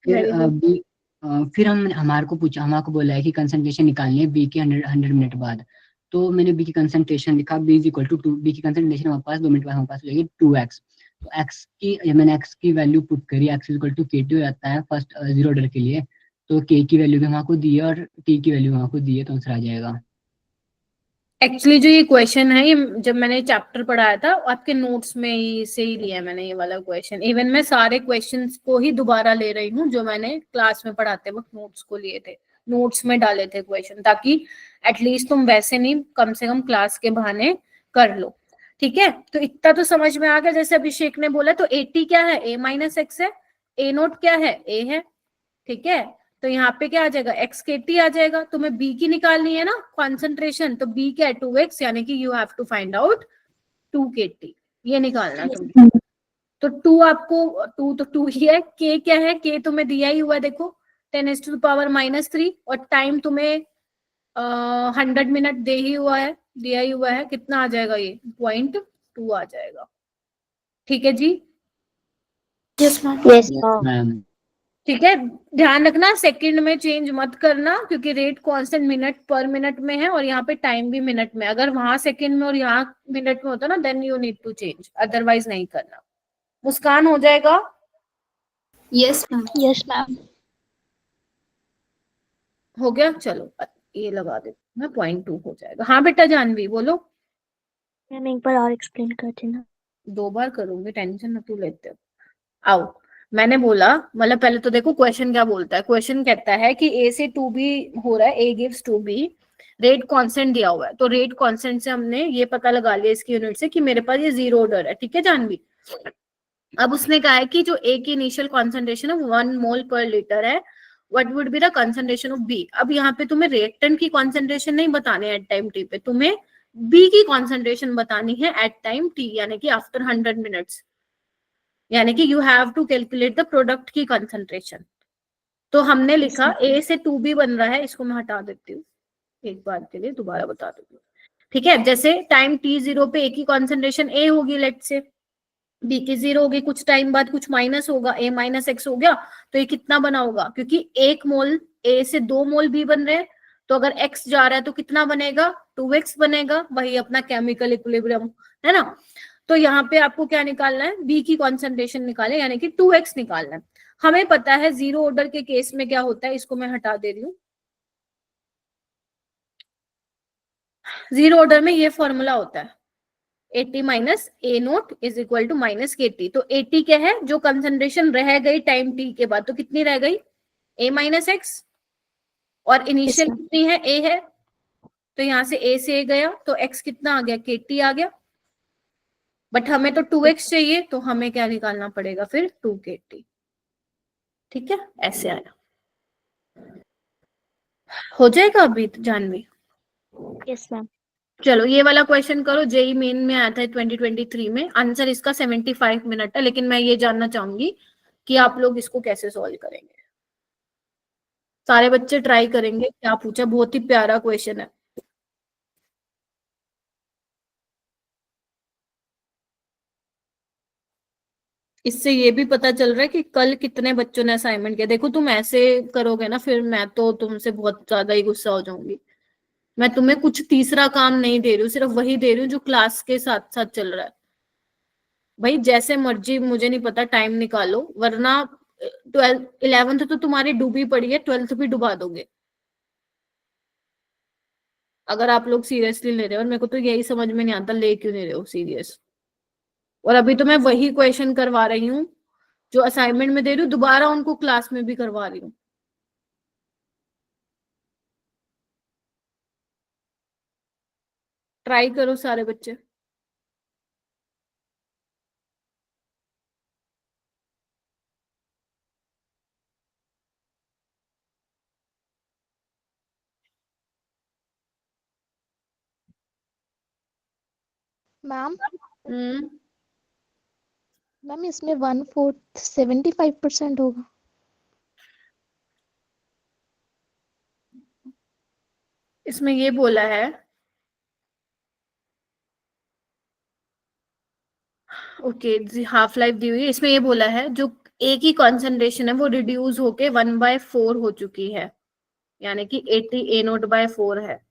फिर वेरी गुड। फिर हम हमारे को पूछा, हमारे को बोला है कि कंसंट्रेशन निकालनी है बी के 100 मिनट बाद। तो मैंने बी की कंसंट्रेशन लिखा, B is equal to two, B की कंसंट्रेशन हमारे पास 2 मिनट बाद हमारे पास हो जाएगी 2x। तो x की मैंने x की वैल्यू पुट करी, x is equal to K T हो जाता है फर्स्ट जीरो ऑर्डर के लिए। तो k की वैल्यू भी हमारे को दी है और t की वैल्यू हमारे को दी है, तो आंसर आ जाएगा। एक्चुअली जो ये क्वेश्चन है, ये जब मैंने चैप्टर पढ़ाया था आपके नोट्स में ही से ही लिया है मैंने ये वाला क्वेश्चन। इवन मैं सारे क्वेश्चंस को ही दोबारा ले रही हूँ जो मैंने क्लास में पढ़ाते वक्त नोट्स को लिए थे, नोट्स में डाले थे क्वेश्चन, ताकि एटलीस्ट तुम वैसे नहीं कम से कम क्लास के बहाने कर लो। ठीक है, तो इतना तो समझ में आ गया। जैसे अभिषेक ने बोला, तो ए टी क्या है, ए माइनस एक्स है, ए नोट क्या है, ए है। ठीक है, तो यहाँ पे क्या आ जाएगा, एक्स के टी आ जाएगा। तुम्हें बी की निकालनी है ना कॉन्सेंट्रेशन, तो बी क्या है 2x, यानी कि you have to find out 2 kT, ये निकालना है तुमको। तो 2 आपको, 2 तो 2 ही है। के क्या है, के तुम्हें दिया ही हुआ है, देखो 10⁻⁻³ और टाइम तुम्हें 100 मिनट दे ही हुआ है, दिया ही हुआ है। कितना आ जाएगा, ये 0.2 आ जाएगा। ठीक है जी। Yes ma'am. Yes, yes ma'am. ठीक है, ध्यान रखना सेकंड में चेंज मत करना, क्योंकि रेट कांस्टेंट मिनट पर मिनट में है और यहाँ पे टाइम भी मिनट में। अगर वहां सेकंड में और यहाँ मिनट में होता ना, then you need to change, otherwise नहीं करना। मुस्कान हो जाएगा। Yes ma'am. Yes ma'am. हो गया, चलो ये लगा देती हूँ, 0.2 हो जाएगा। हाँ बेटा जानवी बोलो। मैम एक बार और एक्सप्लेन कर देना। 2 बार करूंगी, टेंशन न तू लेते हो। आओ, मैंने बोला, मतलब पहले तो देखो क्वेश्चन क्या बोलता है। क्वेश्चन कहता है कि ए से 2b हो रहा है, A gives 2b, rate constant दिया हुआ है। तो रेट कांस्टेंट से हमने ये पता लगा लिया इसकी यूनिट से कि मेरे पास ये जीरो ऑर्डर है। ठीक है जानवी। अब उसने कहा है कि जो ए की इनिशियल कॉन्सेंट्रेशन है 1 मोल पर लीटर है, what would be the concentration of B. अब यहाँ पे तुम्हें रिएक्टेंट की कॉन्सेंट्रेशन नहीं बतानी है एट टाइम टी पे, तुम्हें बी की कॉन्सेंट्रेशन बतानी है एट टाइम टी, यानी कि आफ्टर 100 मिनट्स, यानी कि you have to calculate the product की कंसंट्रेशन। तो हमने लिखा ए से 2b बन रहा है, इसको मैं हटा देती हूँ एक बार के लिए, दोबारा बता देती हूँ। ठीक है, जैसे टाइम t0 पे ए की कॉन्सेंट्रेशन ए होगी, लेट से बी की 0 होगी, कुछ टाइम बाद कुछ माइनस होगा, ए माइनस एक्स हो गया। तो ये कितना बना होगा, क्योंकि 1 मोल ए से 2 मोल बी बन रहे हैं, तो अगर एक्स जा रहा है तो कितना बनेगा, 2x बनेगा। वही अपना केमिकल इक्विलिब्रियम है ना। तो यहाँ पे आपको क्या निकालना है, बी की कॉन्सेंट्रेशन निकाले, यानी कि 2x निकालना है। हमें पता है जीरो ऑर्डर के केस में क्या होता है, इसको मैं हटा दे रही हूँ। जीरो ऑर्डर में ये फॉर्मूला होता है, AT minus A note is equal to minus K T. तो एटी क्या है, जो कंसंट्रेशन रह गई टाइम टी के बाद, तो कितनी रह गई, ए माइनस एक्स, और इनिशियल ma'am. कितनी है, ए है। तो यहाँ से ए से ए गया तो एक्स कितना आ गया, के टी आ गया। बट हमें तो 2x चाहिए, तो हमें क्या निकालना पड़ेगा फिर, 2 के टी। ठीक है, ऐसे आया। हो जाएगा अभी जानवी। Yes, ma'am. चलो ये वाला क्वेश्चन करो, जेई मेन में आया था 2023 में। आंसर इसका 75 मिनट है, लेकिन मैं ये जानना चाहूंगी कि आप लोग इसको कैसे सॉल्व करेंगे। सारे बच्चे ट्राई करेंगे, क्या पूछा, बहुत ही प्यारा क्वेश्चन है। इससे ये भी पता चल रहा है कि कल कितने बच्चों ने असाइनमेंट किया। देखो तुम ऐसे करोगे ना फिर मैं तो तुमसे बहुत ज्यादा ही गुस्सा हो जाऊंगी। मैं तुम्हें कुछ तीसरा काम नहीं दे रही हूँ, सिर्फ वही दे रही हूँ जो क्लास के साथ साथ चल रहा है। भाई जैसे मर्जी, मुझे नहीं पता, टाइम निकालो, वरना 11th तो तुम्हारी डूबी पड़ी है, 12th भी डुबा दोगे अगर आप लोग सीरियसली ले रहे हो। और मेरे को तो यही समझ में नहीं आता ले क्यों नहीं रहे हो सीरियस। और अभी तो मैं वही क्वेश्चन करवा रही हूँ जो असाइनमेंट में दे रही हूँ, दोबारा उनको क्लास में भी करवा रही हूँ। ट्राई करो सारे बच्चे। मैम हम्म मैम इसमें 1/4 75% होगा। इसमें ये बोला है, ओके हाफ लाइफ दी हुई है, इसमें ये बोला है जो एक ही कॉन्सेंट्रेशन है वो रिड्यूस होके 1/4 हो चुकी है, यानी कि 80 A0/4 है।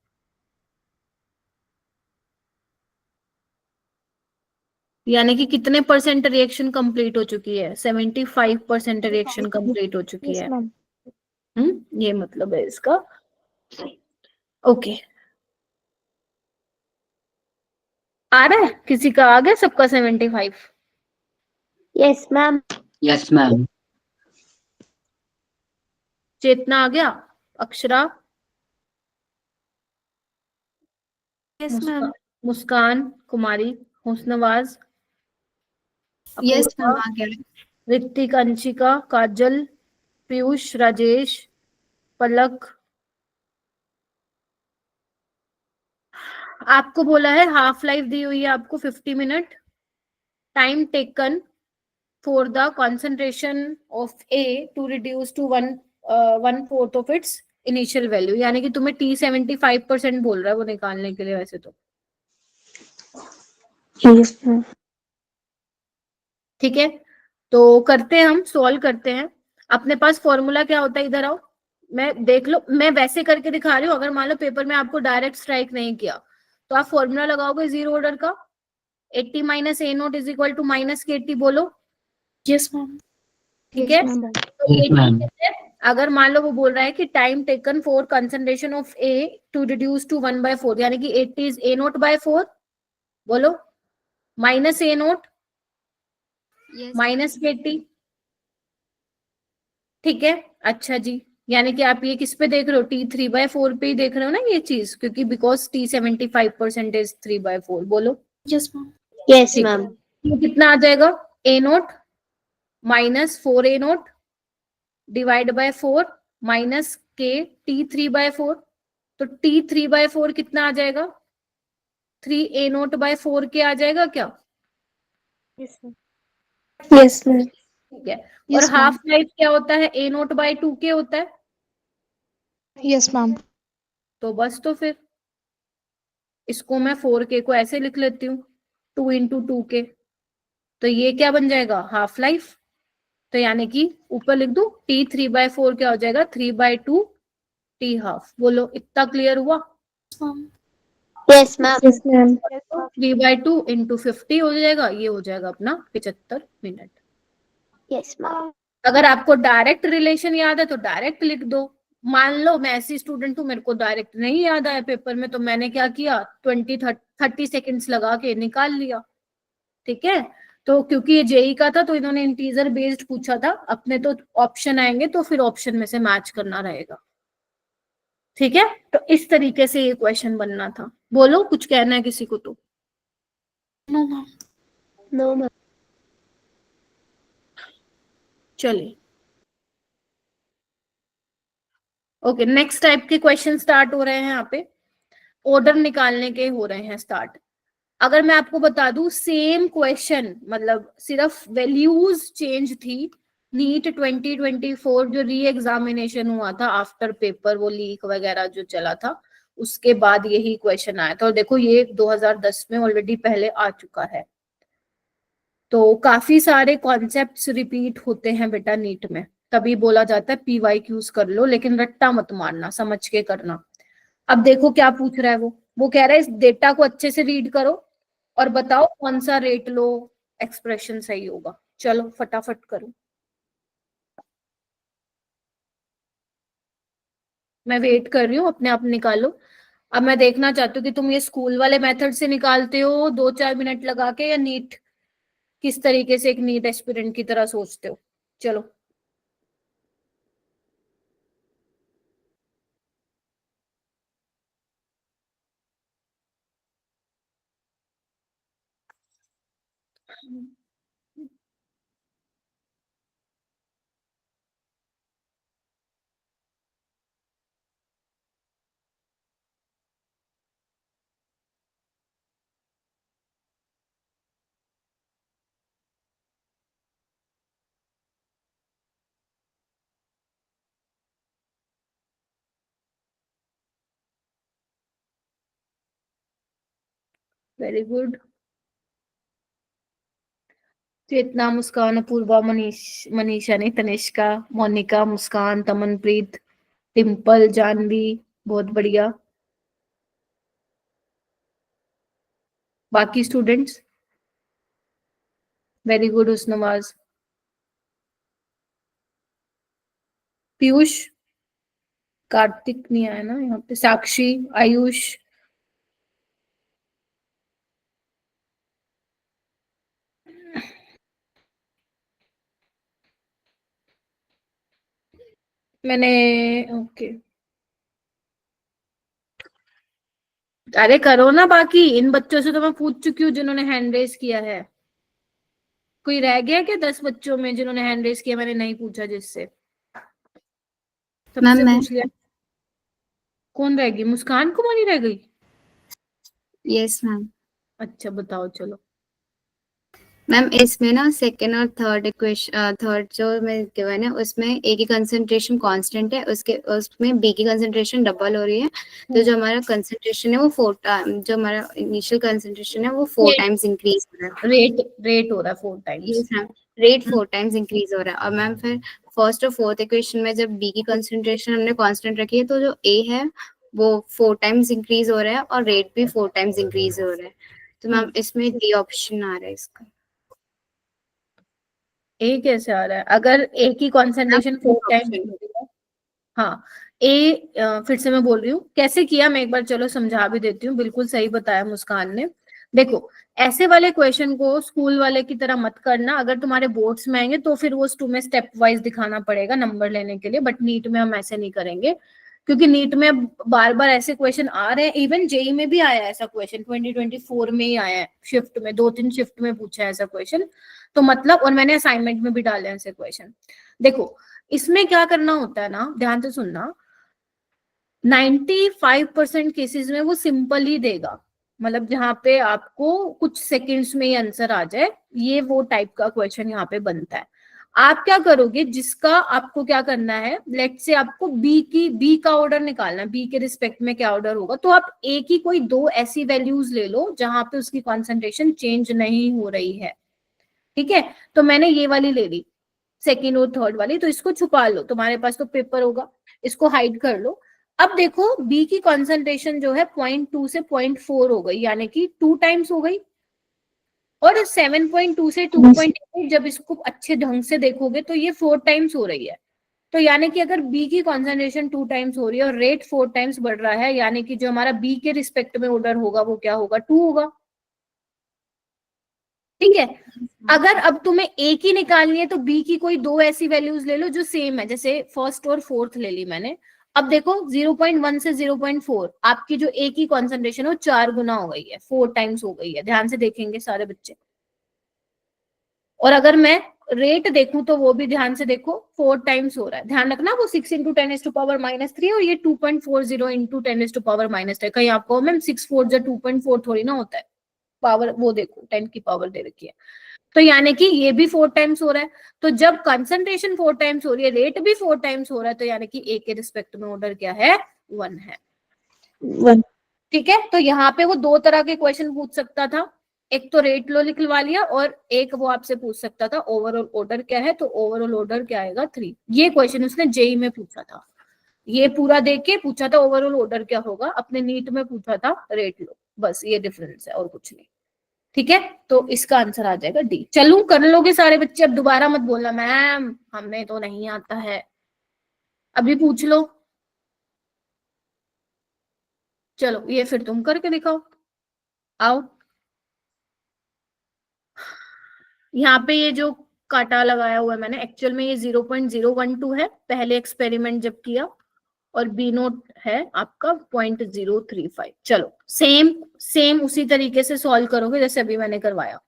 यानी कि कितने परसेंट रिएक्शन कंप्लीट हो चुकी है? 75% रिएक्शन कंप्लीट हो चुकी यस है। मैम। ये मतलब है इसका। ओके, आ रहा है किसी का? आ गया सबका 75? Yes ma'am. Yes ma'am. Chetna आ गया? Akshara? Yes ma'am. Muskan Kumari? Husnawaz? Yes Apurva? Ma'am, आ गया। ऋतिक? अंशिका? काजल? पीयूष? राजेश? पलक? आपको बोला है हाफ लाइफ दी हुई है आपको 50 minute. Time taken for the concentration of A to reduce to 1/4 of its initial value, यानी कि तुम्हें T 75% बोल रहा है वो निकालने के लिए वैसे तो। Yes ma'am. ठीक है, तो करते हैं, हम सॉल्व करते हैं। अपने पास फॉर्मूला क्या होता है, इधर आओ, मैं देख लो, मैं वैसे करके दिखा रही हूँ। अगर मान लो पेपर में आपको डायरेक्ट स्ट्राइक नहीं किया तो आप फॉर्मूला लगाओगे जीरो ऑर्डर का, 80 minus A0 is equal to minus KT। बोलो। Yes ma'am. ठीक है, मैम। तो यस 80 मैम। कैसे? अगर मान लो वो बोल रहा है कि time taken for concentration of A to reduce to 1/4, यानी कि 80 इज A0/4। बोलो। Minus A0 minus KT। ठीक है, अच्छा जी। यानी कि आप ये किस पे देख रहे हो? T3/4 पे ही देख रहे हो ना ये चीज, क्योंकि बिकॉज T 75% इज 3/4। बोलो। Yes ma'am. यस ठीक मैम। है, तो कितना आ जाएगा? A0 minus 4A0 divide by 4 minus K T3/4। तो T3/4 कितना आ जाएगा? 3A0/4 के आ जाएगा क्या? Yes ma'am. Yes ma'am. ठीक है, और यस मैम। हाफ लाइफ क्या होता है? A0/2 के होता है। Yes ma'am. तो बस, तो फिर इसको मैं 4K को ऐसे लिख लेती हूँ, 2 × 2K। तो ये क्या बन जाएगा? Half life. तो यानी कि ऊपर लिख दो T3/4 क्या हो जाएगा? 3/2 T हाफ। बोलो, इतना क्लियर हुआ? Yes ma'am. Yes ma'am. 3/2 × 50 हो जाएगा, ये हो जाएगा अपना 75 मिनट। Yes ma'am. अगर आपको डायरेक्ट रिलेशन याद है तो डायरेक्ट लिख दो। मान लो मैं ऐसी स्टूडेंट हूँ, मेरे को डायरेक्ट नहीं याद आया पेपर में, तो मैंने क्या किया, 30 सेकेंड्स लगा के निकाल लिया। ठीक है, तो क्योंकि ये जेई का था तो इन्होंने इंटीजर बेस्ड पूछा था, अपने तो ऑप्शन आएंगे तो फिर ऑप्शन में से मैच करना रहेगा। ठीक है, तो इस तरीके से ये क्वेश्चन बनना था। बोलो, कुछ कहना है किसी को? तो नो मैम। No ma'am. चलिए, ओके, नेक्स्ट टाइप के क्वेश्चन स्टार्ट हो रहे हैं यहाँ पे। ऑर्डर निकालने के हो रहे हैं स्टार्ट। अगर मैं आपको बता दूं, सेम क्वेश्चन, मतलब सिर्फ वैल्यूज चेंज थी। नीट 2024 जो री एग्जामिनेशन हुआ था आफ्टर पेपर, वो लीक वगैरह जो चला था, उसके बाद यही क्वेश्चन आया था। और देखो ये 2010 में ऑलरेडी पहले आ चुका है। तो काफी सारे कॉन्सेप्ट्स रिपीट होते हैं बेटा नीट में, तभी बोला जाता है PYQs कर लो, लेकिन रट्टा मत मारना, समझ के करना। अब देखो क्या पूछ रहा है वो कह रहा है इस डेटा को अच्छे से रीड करो और बताओ कौन सा रेट लो एक्सप्रेशन सही होगा। चलो फटाफट करो, मैं वेट कर रही हूँ, अपने आप निकालो। अब मैं देखना चाहती हूँ कि तुम ये स्कूल वाले मेथड से निकालते हो 2-4 मिनट लगा के, या नीट किस तरीके से एक नीट एस्पिरेंट की तरह सोचते हो। चलो वेरी गुड। चेतना, मुस्कान, अपूर्वा, मनीषा नहीं तनिष्का, मोनिका, मुस्कान, तमनप्रीत, डिम्पल, जानवी, बहुत बढ़िया। बाकी students very good. Usnawaz, Piyush, Kartik नहीं आया ना यहाँ पे, साक्षी, आयुष, मैंने ओके। अरे करो ना, बाकी इन बच्चों से तो मैं पूछ चुकी हूँ जिन्होंने हैंड रेस किया है। कोई रह गया क्या 10 बच्चों में जिन्होंने हैंड रेस किया, मैंने नहीं पूछा जिससे? सबसे मैं पूछ लिया। कौन रह गई? मुस्कान कुमारी रह गई? Yes ma'am. अच्छा बताओ चलो। मैम इसमें ना सेकंड और थर्ड इक्वेशन, थर्ड जो मैं गिवन है उसमें ए की कंसंट्रेशन कांस्टेंट है, उसमें बी की कंसंट्रेशन डबल हो रही है, तो जो हमारा कंसंट्रेशन है वो जो हमारा इनिशियल कंसंट्रेशन है वो 4 टाइम्स इंक्रीज हो रहा है। रेट हो रहा है 4 times. Yes ma'am, rate 4 times increase हो रहा है। और मैम फिर फर्स्ट और फोर्थ इक्वेशन में जब बी की कंसंट्रेशन हमने कांस्टेंट रखी है, तो जो ए है वो 4 टाइम्स इंक्रीज हो रहा है और रेट भी 4 टाइम्स इंक्रीज हो रहा है। तो मैम इसमें डी ऑप्शन आ रहा है इसका। ए कैसे आ रहा है? अगर ए की कॉन्सेंट्रेशन 4 टाइम्स, हाँ ए, फिर से मैं बोल रही हूँ कैसे किया, मैं एक बार चलो समझा भी देती हूँ। बिल्कुल सही बताया मुस्कान ने। देखो ऐसे वाले क्वेश्चन को स्कूल वाले की तरह मत करना, अगर तुम्हारे बोर्ड्स में आएंगे तो फिर वो तुम्हें स्टेप वाइज दिखाना पड़ेगा नंबर लेने के लिए, बट नीट में हम ऐसे नहीं करेंगे, क्योंकि नीट में बार बार ऐसे क्वेश्चन आ रहे हैं। इवन जेई में भी आया है ऐसा क्वेश्चन, 2024 में ही आया है, शिफ्ट में 2-3 शिफ्ट में पूछा है ऐसा क्वेश्चन। तो मतलब, और मैंने असाइनमेंट में भी डाले हैं ऐसे क्वेश्चन। देखो इसमें क्या करना होता है ना, ध्यान से सुनना, 95% केसेस में वो सिंपल ही देगा, मतलब जहां पे आपको कुछ सेकंड्स में ही आंसर आ जाए, ये वो टाइप का क्वेश्चन यहाँ पे बनता है। आप क्या करोगे, जिसका आपको क्या करना है, लेट से आपको बी का ऑर्डर निकालना है, बी के रिस्पेक्ट में क्या ऑर्डर होगा, तो आप ए की कोई 2 ऐसी वैल्यूज ले लो जहां पे उसकी कॉन्सेंट्रेशन चेंज नहीं हो रही है। ठीक है, तो मैंने ये वाली ले ली, सेकेंड और थर्ड वाली, तो इसको छुपा लो, तुम्हारे पास तो पेपर होगा, इसको हाइड कर लो। अब देखो बी की कॉन्सेंट्रेशन जो है 0.2 से 0.4 हो गई, यानी कि 2 टाइम्स हो गई। और 7.2 से 2.8 जब इसको अच्छे ढंग से देखोगे तो ये 4 टाइम्स हो रही है। तो यानी कि अगर बी की कॉन्सेंट्रेशन 2 टाइम्स हो रही है और रेट 4 टाइम्स बढ़ रहा है, यानी कि जो हमारा बी के रिस्पेक्ट में ऑर्डर होगा वो क्या होगा, 2 होगा। ठीक है, अगर अब तुम्हें ए की निकालनी है तो बी की कोई 2 ऐसी वैल्यूज ले लो जो सेम है, जैसे फर्स्ट और फोर्थ ले ली मैंने। अब देखो 0.1 से 0.4 आपकी जो ए की कॉन्सेंट्रेशन है वो 4 गुना हो गई है, 4 टाइम्स हो गई है। ध्यान से देखेंगे सारे बच्चे। और अगर मैं रेट देखूं तो वो भी ध्यान से देखो, 4 टाइम्स हो रहा है। ध्यान रखना वो 6 × 10⁻³ और ये 2.40 × 10⁻³ है। कहीं आपको मैम 6 4 जा 2.4 थोड़ी ना होता है, पावर वो देखो 10 की पावर दे रखी है। तो यानी कि ये भी 4 टाइम्स हो रहा है। तो जब कंसंट्रेशन 4 टाइम्स हो रही है, रेट भी 4 टाइम्स हो रहा है, तो यानी कि ए के रिस्पेक्ट में ऑर्डर क्या है, 1 है। 1। ठीक है, तो यहाँ पे वो 2 तरह के क्वेश्चन पूछ सकता था, एक तो रेट लो लिखवा लिया, और एक वो आपसे पूछ सकता था ओवरऑल ऑर्डर क्या है, तो ओवरऑल ऑर्डर क्या आएगा 3। ये क्वेश्चन उसने जेई में पूछा था, ये पूरा देख के पूछा था ओवरऑल ऑर्डर क्या होगा, अपने नीट में पूछा था रेट लो, बस ये डिफरेंस है और कुछ नहीं। ठीक है, तो इसका आंसर आ जाएगा डी। चलूं, कर लोगे सारे बच्चे, अब दोबारा मत बोलना मैम हमें तो नहीं आता है, अभी पूछ लो। चलो ये फिर तुम करके दिखाओ, आओ। यहाँ पे ये जो काटा लगाया हुआ है मैंने, एक्चुअल में ये 0.012 है पहले एक्सपेरिमेंट जब किया, और बी नोट है आपका 0.035। चलो सेम सेम उसी तरीके से सॉल्व करोगे जैसे अभी मैंने करवाया।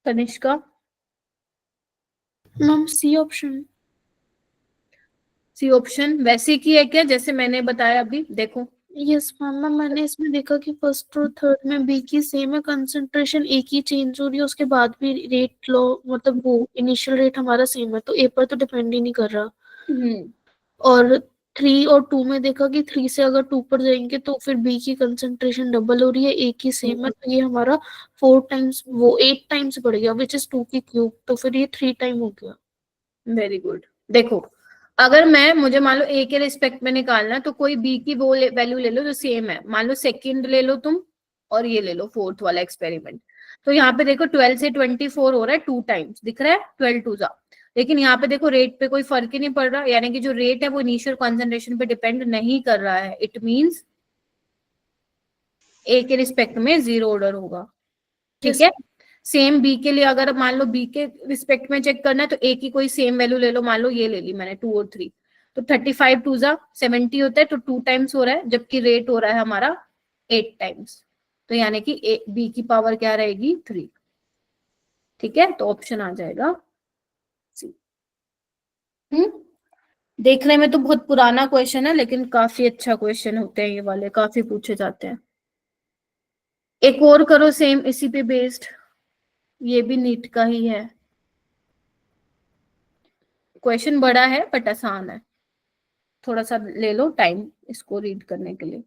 Kanishka, ma'am C option. C option वैसे की है क्या जैसे मैंने बताया अभी? देखो यस मैम, मैंने इसमें देखा कि फर्स्ट और थर्ड में बी की सेम है, कंसंट्रेशन एक ही चेंज हो रही है, उसके बाद भी रेट लो, मतलब वो इनिशियल रेट हमारा सेम है, तो ए पर तो डिपेंड ही नहीं कर रहा। और 3 और 2 में देखा कि 3 से अगर 2 पर जाएंगे तो फिर बी की कंसंट्रेशन डबल हो रही है, ए की सेम है, तो ये हमारा 4 टाइम्स वो 8 टाइम्स बढ़ गया, विच इज 2 की क्यूब, तो फिर ये 3 टाइम हो गया। Very good. देखो अगर मैं मुझे मान लो ए के रिस्पेक्ट में निकालना, तो कोई बी की वो वैल्यू ले लो जो सेम है, मान लो सेकंड ले लो तुम, और ये ले लो फोर्थ वाला एक्सपेरिमेंट। तो यहाँ पे देखो 12 से 24 हो रहा है 2 टाइम्स, दिख रहा है 12 टू जा। लेकिन यहाँ पे देखो रेट पे कोई फर्क ही नहीं पड़ रहा, यानी कि जो रेट है वो इनिशियल कॉन्सेंट्रेशन पे डिपेंड नहीं कर रहा है। इट मीन्स ए के रिस्पेक्ट में 0 ऑर्डर होगा। ठीक है, सेम बी के लिए अगर मान लो बी के रिस्पेक्ट में चेक करना है, तो ए की कोई सेम वैल्यू ले लो, मान लो ये ले ली मैंने 2 और 3, तो 35 टू जा 70 होता है, तो 2 टाइम्स हो रहा है, जबकि रेट हो रहा है हमारा 8 टाइम्स, तो यानी कि बी की पावर क्या रहेगी 3। ठीक है, तो ऑप्शन आ जाएगा सी। देखने में तो बहुत पुराना क्वेश्चन है, लेकिन काफी अच्छा क्वेश्चन होते हैं ये वाले, काफी पूछे जाते हैं। एक और करो सेम इसी पे बेस्ड, ये भी नीट का ही है, क्वेश्चन बड़ा है बट आसान है, थोड़ा सा ले लो टाइम इसको रीड करने के लिए।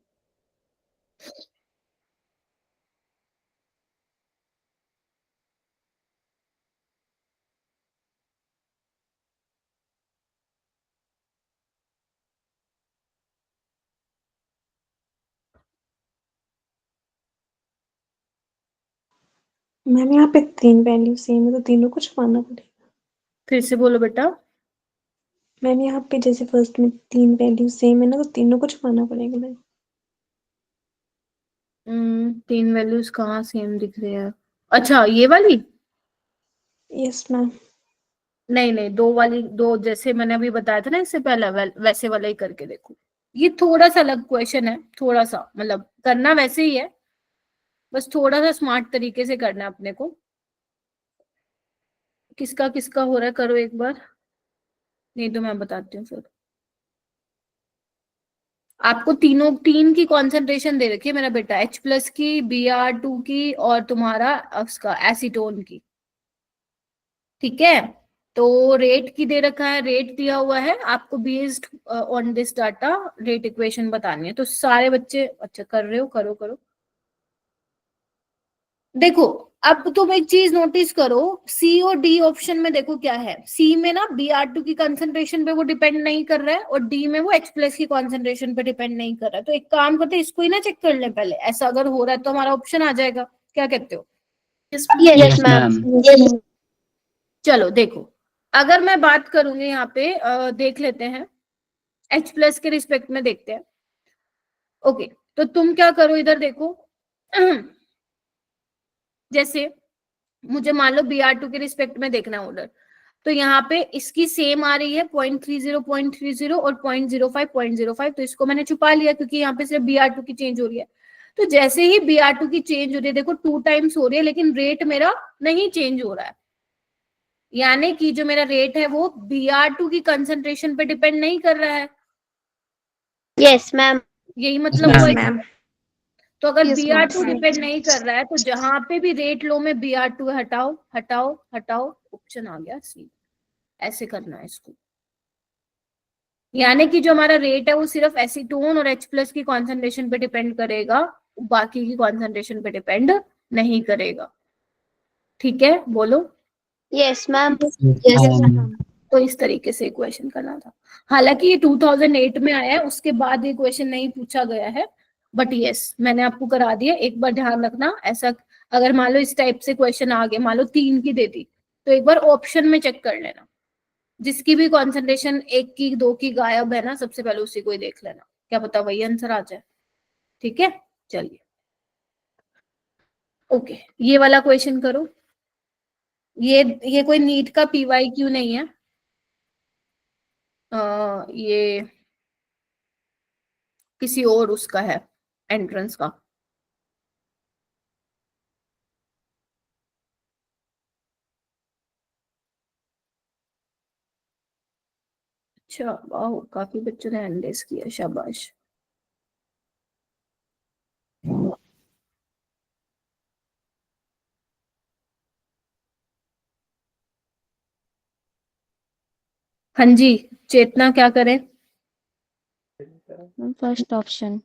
मैम यहाँ पे 3 वैल्यू सेम है तो तीनों को छुपाना पड़ेगा। फिर से बोलो बेटा। मैम यहाँ पे जैसे फर्स्ट में 3 वैल्यू सेम है ना, तो तीनों को छुपाना पड़ेगा मैम। 3 वैल्यूज कहाँ सेम दिख रही है? अच्छा ये वाली? Yes ma'am. नहीं नहीं, दो वाली, दो जैसे मैंने अभी बताया था ना इससे पहले, वैसे वाला ही करके देखो। ये थोड़ा सा अलग क्वेश्चन है, थोड़ा सा मतलब करना वैसे ही है, बस थोड़ा सा स्मार्ट तरीके से करना है अपने को। किसका किसका हो रहा है करो एक बार, नहीं तो मैं बताती हूँ फिर। आपको तीनों 3 की कॉन्सेंट्रेशन दे रखी है मेरा बेटा, H+ की, Br2 की, और तुम्हारा उसका एसीटोन की। ठीक है, तो रेट की दे रखा है, रेट दिया हुआ है आपको, based on this data rate equation बतानी है। तो सारे बच्चे अच्छा कर रहे हो, करो करो। देखो अब तुम एक चीज नोटिस करो, सी और डी ऑप्शन में देखो क्या है, सी में ना Br2 की कंसंट्रेशन पे वो डिपेंड नहीं कर रहा है, और डी में वो H+ की कंसंट्रेशन पे डिपेंड नहीं कर रहा है। तो एक काम करते हैं, इसको ही ना चेक कर ले पहले, ऐसा अगर हो रहा है तो हमारा ऑप्शन आ जाएगा। क्या कहते हो? Yes ma'am. चलो देखो, अगर मैं बात करूंगी यहाँ पे देख लेते हैं, H+ के रिस्पेक्ट में देखते हैं। ओके, तो तुम क्या करो इधर देखो, जैसे मुझे मान लो BR2 के रिस्पेक्ट में देखना है ऑर्डर, तो यहाँ पे इसकी सेम आ रही है 0.30 और 0.05, तो इसको मैंने छुपा लिया क्योंकि यहाँ पे सिर्फ BR2 की चेंज हो रही है। तो जैसे ही BR2 की चेंज हो रही है, देखो 2 टाइम्स हो रही है, लेकिन रेट मेरा नहीं चेंज हो रहा है, यानी कि जो मेरा रेट है वो BR2 की कंसंट्रेशन पे डिपेंड नहीं कर रहा है। Yes ma'am. यही मतलब हुआ। मैम। तो अगर Yes, BR2 ma'am. डिपेंड नहीं कर रहा है, तो जहां पे भी रेट लो में BR2 हटाओ हटाओ हटाओ, ऑप्शन आ गया सी। ऐसे करना है इसको, यानी कि जो हमारा रेट है वो सिर्फ एसीटोन और H+ की कॉन्सेंट्रेशन पे डिपेंड करेगा, बाकी की कॉन्सेंट्रेशन पे डिपेंड नहीं करेगा। ठीक है, बोलो। Yes ma'am. तो इस तरीके से इक्वेशन करना था। हालांकि ये 2008 में आया है, उसके बाद ये क्वेश्चन नहीं पूछा गया है, बट यस मैंने आपको करा दिया। एक बार ध्यान रखना, ऐसा अगर मान लो इस टाइप से क्वेश्चन आ गया, मान लो 3 की दे दी, तो एक बार ऑप्शन में चेक कर लेना, जिसकी भी कॉन्सेंट्रेशन 1 की 2 की गायब है ना, सबसे पहले उसी को ही देख लेना, क्या पता वही आंसर आ जाए। ठीक है, चलिए ओके, ये वाला क्वेश्चन करो। ये कोई नीट का PYQ नहीं है, ये किसी और उसका है, एंट्रेंस का। अच्छा वाह, काफी बच्चों ने एंडेस किया, शाबाश। हाँ जी, चेतना क्या करें? First option.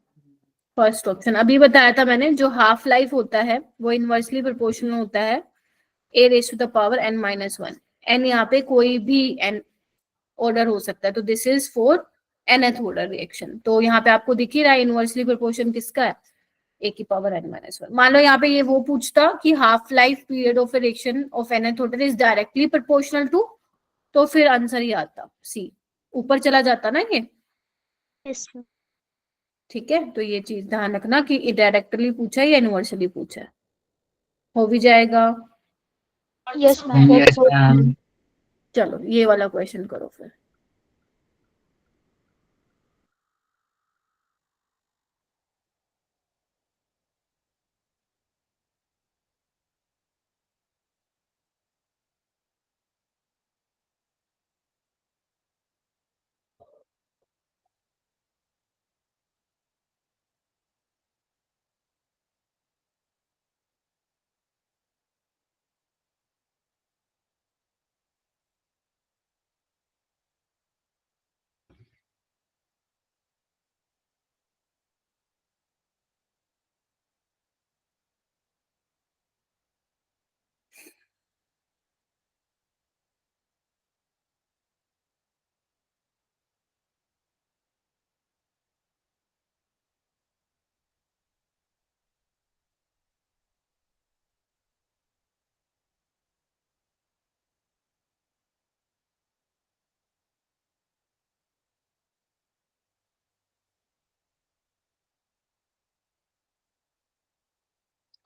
फर्स्ट ऑप्शन अभी बताया था मैंने, जो हाफ लाइफ होता है वो इनवर्सली प्रोपोर्शनल होता है a⁻n-1। n यहाँ पे कोई भी n ऑर्डर हो सकता है, तो this is for nth order reaction. तो यहाँ पे आपको दिख ही रहा है इनवर्सली प्रोपोर्शन किसका है, a⁻n-1। मान लो यहाँ पे ये वो पूछता कि half life period of reaction of nth order is directly proportional to, तो फिर आंसर ही आता सी, ऊपर चला जाता ना ये। Yes ma'am. ठीक है, तो ये चीज ध्यान रखना कि डायरेक्टली पूछा है या यूनिवर्सली पूछा है। हो भी जाएगा। Yes ma'am. चलो ये वाला क्वेश्चन करो फिर।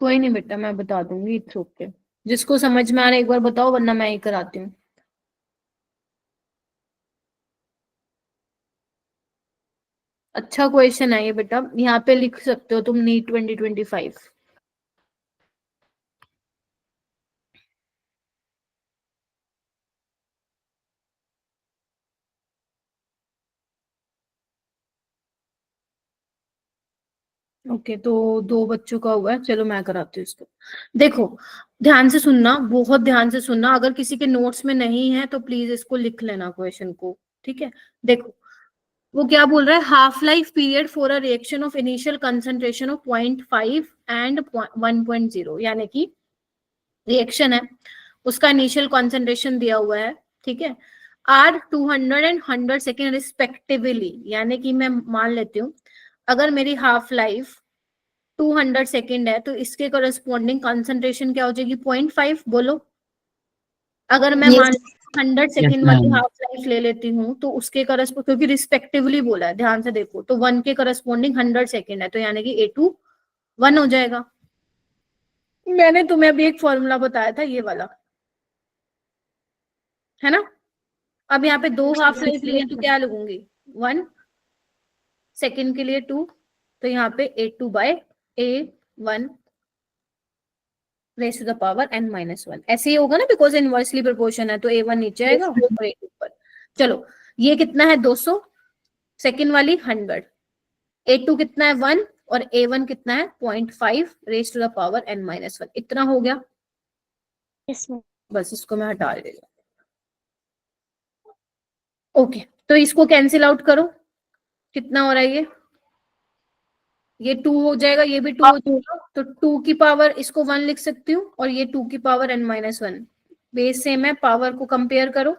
कोई नहीं बेटा, मैं बता दूंगी, इट्स ओके। जिसको समझ में आ रहा है एक बार बताओ, वरना मैं ही कराती हूँ। अच्छा क्वेश्चन है ये बेटा, यहाँ पे लिख सकते हो तुम नीट 2025। ओके, तो 2 बच्चों का हुआ है, चलो मैं कराती हूँ इसको। देखो ध्यान से सुनना, बहुत ध्यान से सुनना, अगर किसी के नोट्स में नहीं है तो प्लीज इसको लिख लेना क्वेश्चन को। ठीक है, देखो वो क्या बोल रहा है, half life period for a reaction of initial concentration of 0.5 and 1.0, यानी कि रिएक्शन है उसका इनिशियल कॉन्सेंट्रेशन दिया हुआ है। ठीक है, आर 200 एंड 100 सेकेंड रिस्पेक्टिवली, यानी कि मैं मान लेती हूँ अगर मेरी हाफ लाइफ 200 सेकेंड है, तो इसके करस्पॉन्डिंग कंसंट्रेशन क्या हो जाएगी, 0.5। बोलो, अगर मैं मान 100 सेकेंड वाली हाफ लाइफ ले लेती हूँ तो उसके करस्पॉन्ड, क्योंकि रिस्पेक्टिवली बोला है, ध्यान से देखो, तो 1 के करस्पॉन्डिंग 100 सेकेंड है, तो यानी कि A2 1 हो जाएगा। मैंने तुम्हें अभी एक फॉर्मूला बताया था, ये वाला, है ना। अब यहाँ पे 2 हाफ लाइफ लिए तो क्या लगूंगी 1, सेकंड के लिए 2, तो यहाँ पे A2/A1 raise to the power n-1 ऐसे ही होगा ना, बिकॉज इनवर्सली प्रोपोर्शन है, तो A1 नीचे आएगा और A2 ऊपर। चलो ये कितना है 200, सेकंड वाली 100, A2 कितना है 1 और A1 कितना है 0.5 raise to the power n-1, इतना हो गया। Yes ma'am. बस इसको मैं हटा दे रही हूँ। ओके, तो इसको कैंसिल आउट करो, कितना हो रहा है ये 2 हो जाएगा, ये भी 2 हो जाएगा, तो 2 की पावर इसको 1 लिख सकती हूँ और ये 2 की पावर n-1, बेस सेम है, पावर को कंपेयर करो,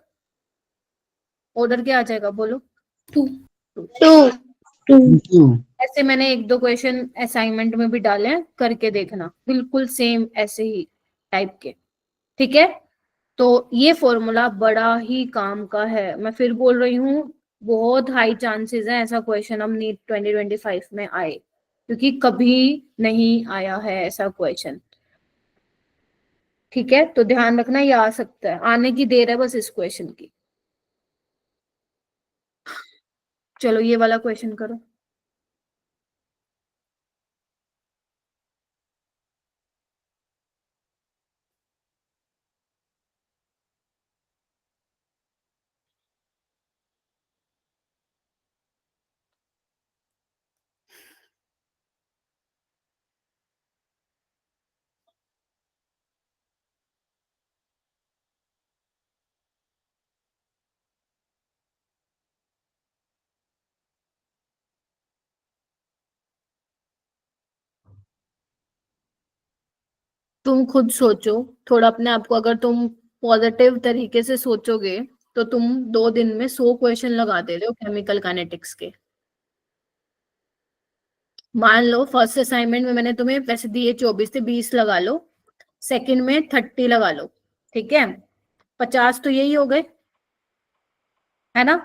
ऑर्डर क्या आ जाएगा बोलो 2। ऐसे मैंने 1-2 क्वेश्चन असाइनमेंट में भी डाले हैं, करके देखना, बिल्कुल सेम ऐसे ही टाइप के, ठीक है। तो ये फॉर्मूला बड़ा ही काम का है, मैं फिर बोल रही हूँ, बहुत हाई चांसेस है ऐसा क्वेश्चन हम नीट 2025 में आए, क्योंकि कभी नहीं आया है ऐसा क्वेश्चन, ठीक है। तो ध्यान रखना ये आ सकता है, आने की देर है बस इस क्वेश्चन की। चलो ये वाला क्वेश्चन करो। तुम खुद सोचो थोड़ा अपने आप को, अगर तुम पॉजिटिव तरीके से सोचोगे तो तुम 2 दिन में 100 क्वेश्चन लगा दे रहे हो केमिकल काइनेटिक्स के। मान लो फर्स्ट असाइनमेंट में मैंने तुम्हें वैसे दिए 24 थे, 20 लगा लो, सेकंड में 30 लगा लो, ठीक है, 50 तो यही हो गए, है ना।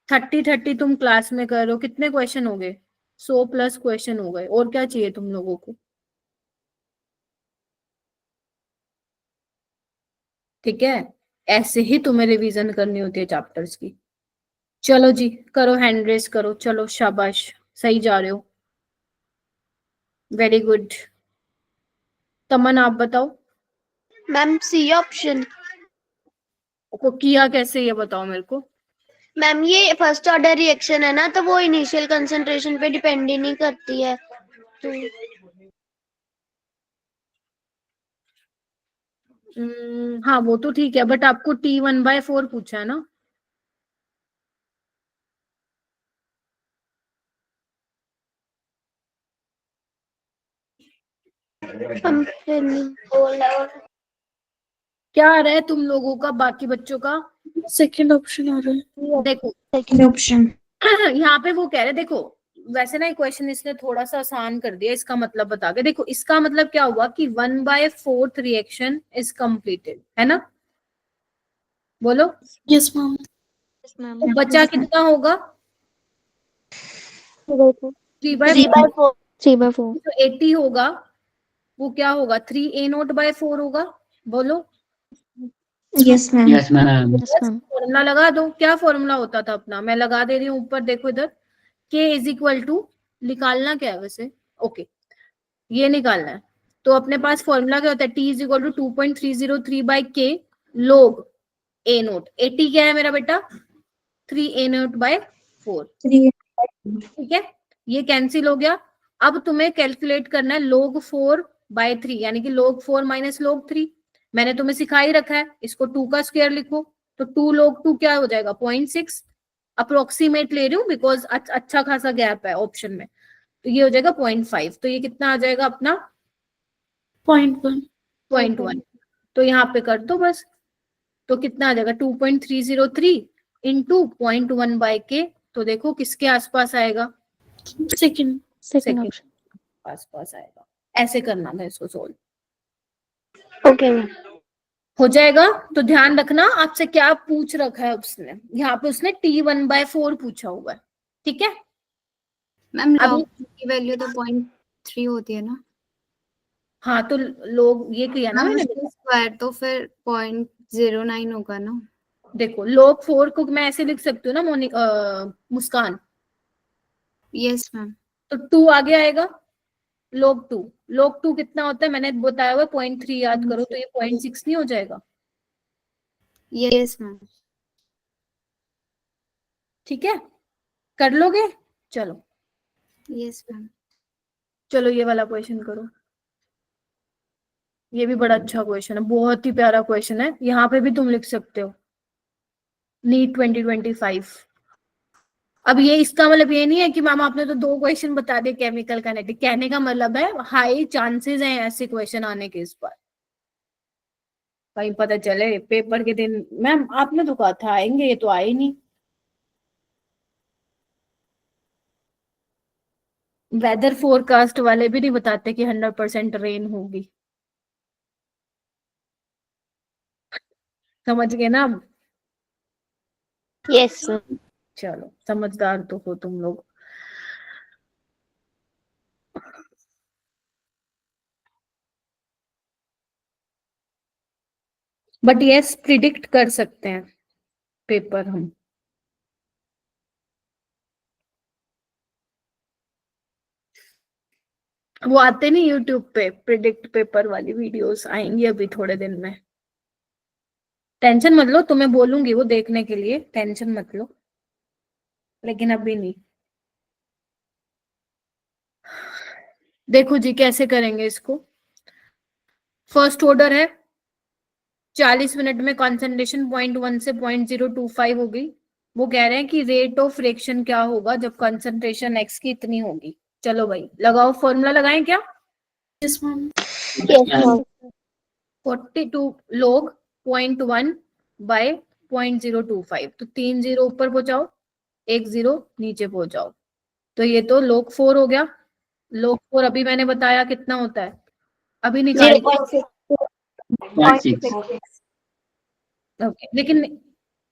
30 तुम क्लास में कर रहे हो, कितने क्वेश्चन हो गए 100 प्लस क्वेश्चन हो गए, और क्या चाहिए तुम लोगों को, ठीक है। ऐसे ही तुम्हें रिवीजन करनी होती है चैप्टर्स की। चलो जी करो, हैंड रेस करो, चलो शाबाश, सही जा रहे हो, वेरी गुड। तमन आप बताओ। Ma'am C option. को किया कैसे ये बताओ मेरे को। मैम ये फर्स्ट ऑर्डर रिएक्शन है ना, तो वो इनिशियल कंसंट्रेशन पे डिपेंड ही नहीं करती है, तो हाँ वो तो ठीक है, बट आपको T1/4 पूछा है ना। हम फिर क्या आ रहा है तुम लोगों का, बाकी बच्चों का। सेकंड ऑप्शन आ रहा है। देखो सेकंड ऑप्शन। यहाँ पे वो कह रहे, देखो वैसे ना क्वेश्चन इसने थोड़ा सा आसान कर दिया, इसका मतलब बता के देखो, इसका मतलब क्या हुआ कि 1/4 रिएक्शन इज कंप्लीटेड, है ना, बोलो। Yes ma'am. तो बचा कितना होगा 3/4 जो 80 होगा वो क्या होगा 3A0/4 होगा, बोलो। Yes ma'am. Yes ma'am. Formula लगा दो, क्या फॉर्मूला होता था अपना, मैं लगा दे रही हूँ ऊपर, देखो इधर, K = निकालना क्या है वैसे, ओके ये निकालना है, तो अपने पास फॉर्मूला क्या होता है, T = 2.303/K log A0, 80 क्या है मेरा बेटा 3A0/4, 3 ठीक है, ये कैंसिल हो गया। अब तुम्हें कैलकुलेट करना है log 4/3, यानी कि log 4 - log 3, मैंने तुम्हें सिखा ही रखा है, इसको 2 का स्क्वायर लिखो, तो 2 log 2 क्या हो जाएगा 0.6, अप्रोक्सीमेट ले रही हूँ बिकॉज अच्छा खासा गैप है ऑप्शन में, तो ये हो जाएगा 0.5, तो ये कितना आ जाएगा अपना 0.1। 0.1, तो यहाँ पे कर दो बस, तो कितना आ जाएगा 2.303 इंटू 0.1/K, तो देखो किसके आसपास आएगा, सेकंड सेकंड ऑप्शन। आसपास आएगा, ऐसे करना था इसको सोल्व, ओके मैम। हो जाएगा। तो ध्यान रखना आपसे क्या पूछ रखा है उसने, यहाँ पे उसने T1/4 पूछा हुआ है, ठीक है। मैम अभी log की वैल्यू तो 0.3 होती है ना। हाँ तो लोग ये किया ना मैम मैंने। इसका स्क्वायर तो फिर 0.09 होगा ना। देखो log 4 को मैं ऐसे लिख सकती हूँ ना मुस्कान, यस मैम। तो 2 आगे आएगा, log 2 कितना होता है मैंने बताया हुआ 0.3 याद करो, तो ये 0.6 नहीं हो जाएगा? Yes ma'am. ठीक है, कर लोगे? चलो यस मैम। चलो ये वाला क्वेश्चन करो। ये भी बड़ा अच्छा क्वेश्चन है, बहुत ही प्यारा क्वेश्चन है, यहाँ पे भी तुम लिख सकते हो, नीट 2025। अब ये इसका मतलब ये नहीं है कि मैम आपने तो 2 क्वेश्चन बता दिए केमिकल काइनेटिक, कहने का मतलब है हाई चांसेस हैं ऐसे क्वेश्चन आने के इस बार, कहीं पता चले पेपर के दिन मैम आपने तो कहा था आएंगे, ये तो आए नहीं। वेदर फोरकास्ट वाले भी नहीं बताते कि 100% रेन होगी, समझ गए ना? यस चलो समझदार तो हो तुम लोग। बट यस प्रिडिक्ट कर सकते हैं पेपर हम। वो आते नहीं यूट्यूब पे प्रिडिक्ट पेपर वाली वीडियोस, आएंगी अभी थोड़े दिन में, टेंशन मत लो, तुम्हें बोलूंगी वो देखने के लिए, टेंशन मत लो, लेकिन अभी नहीं। देखो जी कैसे करेंगे इसको। फर्स्ट ऑर्डर है, 40 मिनट में कंसंट्रेशन 0.1 से 0.025 होगी। वो कह रहे हैं कि रेट ऑफ रिएक्शन क्या होगा जब कंसंट्रेशन x की इतनी होगी। चलो भाई लगाओ, फॉर्मूला लगाएं क्या? Yes ma'am. 42 log 0.1 बाय 0.025, तो 3 0 ऊपर पहुंचाओ, 1 0 नीचे पहुंचाओ, तो ये तो log 4 हो गया। log 4 अभी मैंने बताया कितना होता है, अभी निकाल। 0.6 ओके लेकिन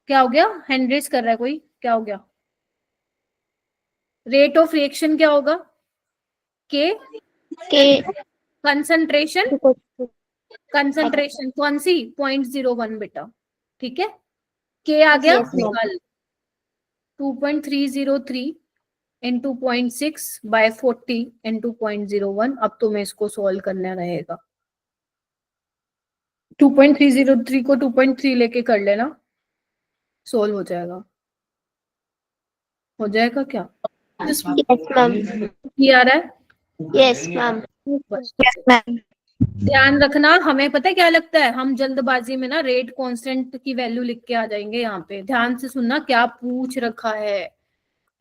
क्या हो गया, हैंड रेज कर रहा है कोई, क्या हो गया? रेट ऑफ रिएक्शन क्या होगा? के कंसंट्रेशन, कंसंट्रेशन कौन सी? 0.01 बेटा, ठीक है, के आ गया Yes, ma'am. निकाल, 2.303 इंटू 0.6 बाय 40 इंटू 0.01। अब तुम्हें इसको सॉल्व करना रहेगा, 2.303 को 2.3 लेके कर लेना, सोल्व हो जाएगा। हो जाएगा क्या? Yes ma'am. Yes, ma'am. ये आ रहा है? Yes, ma'am. बस यस मैम। ध्यान रखना, हमें पता है क्या लगता है, हम जल्दबाजी में ना रेट कांस्टेंट की वैल्यू लिख के आ जाएंगे यहाँ पे। ध्यान से सुनना क्या पूछ रखा है,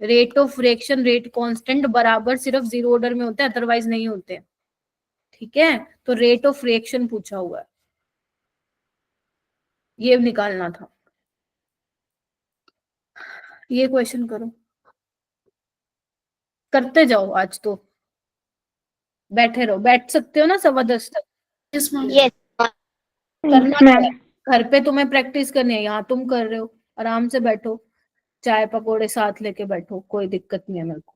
rate of reaction rate constant बराबर सिर्फ 0 ऑर्डर में होते हैं, अदरवाइज नहीं होते, ठीक है? तो रेट ऑफ रिएक्शन पूछा हुआ है, ये निकालना था। ये क्वेश्चन करो, करते जाओ, आज तो बैठे रहो, बैठ सकते हो ना 10:15 तक, यस मैम। Yes, ma'am. करना क्या है? घर पे तुम्हें प्रैक्टिस करनी है, यहाँ तुम कर रहे हो, आराम से बैठो, चाय पकोड़े साथ लेके बैठो, कोई दिक्कत नहीं है मेरे को।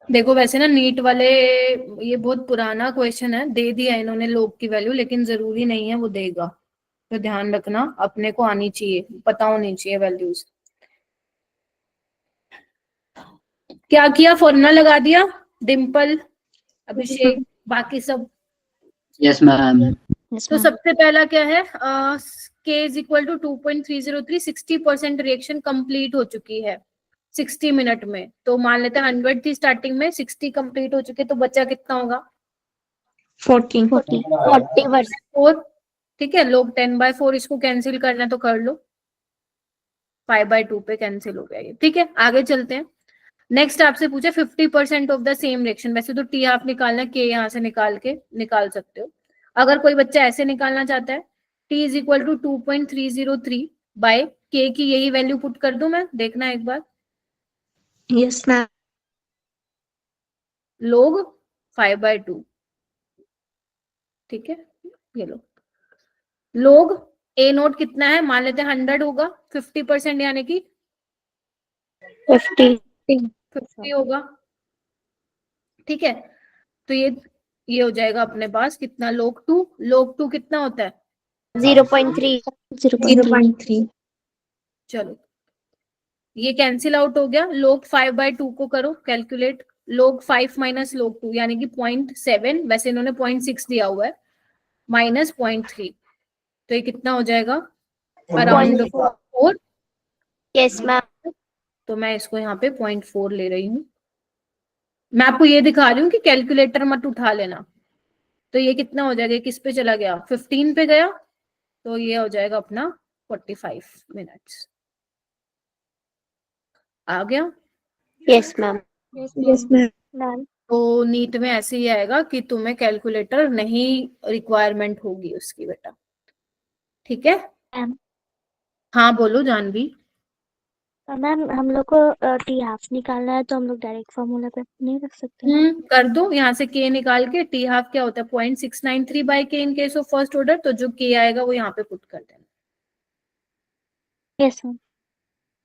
देखो वैसे ना नीट वाले, ये बहुत पुराना क्वेश्चन है, दे दिया इन्होंने लोग की वैल्यू, लेकिन जरूरी नहीं है वो देगा, तो ध्यान रखना, अपने को आनी चाहिए, पता होनी चाहिए वैल्यूज। क्या किया, फॉर्मूला लगा दिया डिम्पल, अभिषेक, बाकी सब? Yes ma'am. तो सबसे पहला क्या है, K is equal to 2.303, 60% reaction complete हो चुकी है, 60 मिनट में, तो मान लेते हैं 100 थी स्टार्टिंग में, 60 कंप्लीट हो चुके, तो बचा कितना होगा? 40। 40%। 4। ठीक है, लोग 10/4 इसको कैंसिल करना है तो कर लो, 5/2 पे कैंसिल हो गया ये। ठीक है, आगे चलते हैं। नेक्स्ट आपसे पूछे 50% ऑफ द सेम रिएक्शन। वैसे तो टी आप निकालना, के यहाँ से निकाल के निकाल सकते हो। अगर कोई बच्चा ऐसे निकालना चाहता है, T is equal to 2.303 by K की यही वैल्यू पुट कर दूं मैं, देखना एक बार। Yes ma'am. लोग 5/2। ठीक है, ये लो लोग ए नोट कितना है, मान लेते हैं 100 होगा, 50% यानी कि 50। 50 होगा। ठीक है, तो ये हो जाएगा अपने पास कितना, log 2 कितना होता है? 0.3। 0.3। चलो ये कैंसिल आउट हो गया। log 5/2 को करो कैलकुलेट, log 5 माइनस log 2 यानी कि 0.7, वैसे इन्होंने 0.6 दिया हुआ है, माइनस 0.3, तो ये कितना हो जाएगा? अराउंड 4। Yes ma'am. तो मैं इसको यहाँ पे 0.4 ले रही हूँ। मैं आपको ये दिखा रही हूँ कि कैलकुलेटर मत उठा लेना। तो ये कितना हो जाएगा, किस पे चला गया? 15 पे गया, तो ये हो जाएगा अपना 45 मिनट्स। आ गया? Yes ma'am. Yes ma'am. Ma'am तो नीट में ऐसे ही आएगा कि तुम्हें कैलकुलेटर नहीं रिक्वायरमेंट होगी उसकी बेटा। ठीक है, मैम हाँ बोलो जानवी। मैम हम लोग को टी हाफ निकालना है, तो हम लोग डायरेक्ट फॉर्मूला पे नहीं रख सकते हैं? कर दो, यहाँ से के निकाल के, टी हाफ क्या होता है? 0.693 बाय के in case of first order, तो जो के आएगा वो यहाँ पे पुट कर देना। Yes ma'am.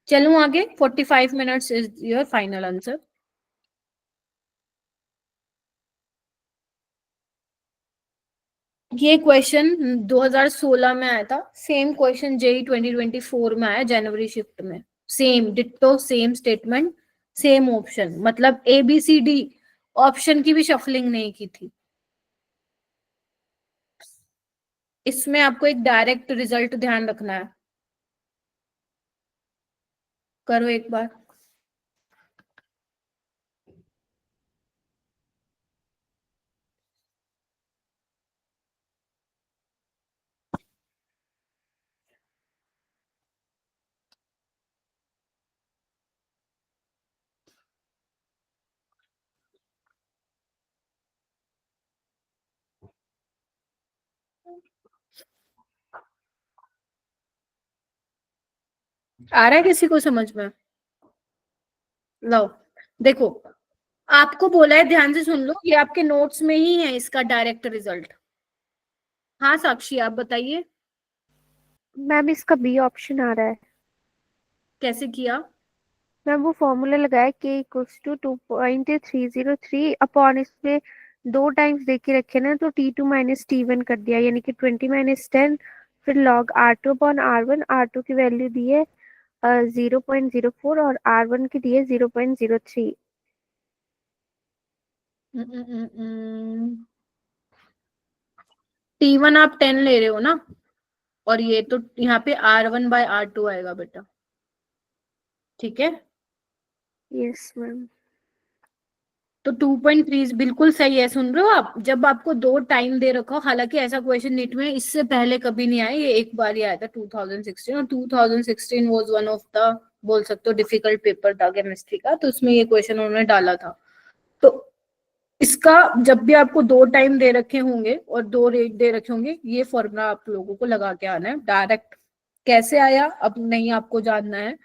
चलूं आगे। 45 minutes is your final answer. ये क्वेश्चन 2016 में आया था, सेम क्वेश्चन जेई 2024 में आया जनवरी शिफ्ट में, same ditto, same statement, same option, मतलब A B C D option की भी शफलिंग नहीं की थी। इसमें आपको एक डायरेक्ट रिजल्ट ध्यान रखना है। करो एक बार। आ रहा है किसी को समझ में? लो देखो, आपको बोला है, ध्यान से सुन लो, ये आपके नोट्स में ही है इसका डायरेक्ट रिजल्ट। हाँ साक्षी आप बताइए मैम इसका बी ऑप्शन आ रहा है। कैसे किया? मैम वो फॉर्मूला लगाया के इक्वल्स टू 2.303 अपॉन, इसमें 2 टाइम्स दे के रखे ना, तो T2 माइनस T1 कर दिया, यानी कि 20 माइनस 10, फिर log R2 upon R1। R2 की वैल्यू दी है 0.04 और R1 की दी है 0.03। T1 आप 10 ले रहे हो ना, और ये तो यहाँ पे R1/R2 आएगा बेटा। ठीक है, यस मैम। तो 2.3 बिल्कुल सही है। सुन रहे हो आप? जब आपको 2 टाइम दे रखा हो, हालांकि ऐसा क्वेश्चन नीट में इससे पहले कभी नहीं आया, ये एक बार ही आया था 2016, और 2016 वाज वन ऑफ द, बोल सकते हो, डिफिकल्ट पेपर था केमिस्ट्री का, तो उसमें ये क्वेश्चन उन्होंने डाला था। तो इसका जब भी आपको 2 टाइम दे रखे होंगे और 2 रेट दे रखे होंगे, ये फॉर्मूला आप लोगों को लगा के आना है। डायरेक्ट कैसे आया अब नहीं आपको जानना है,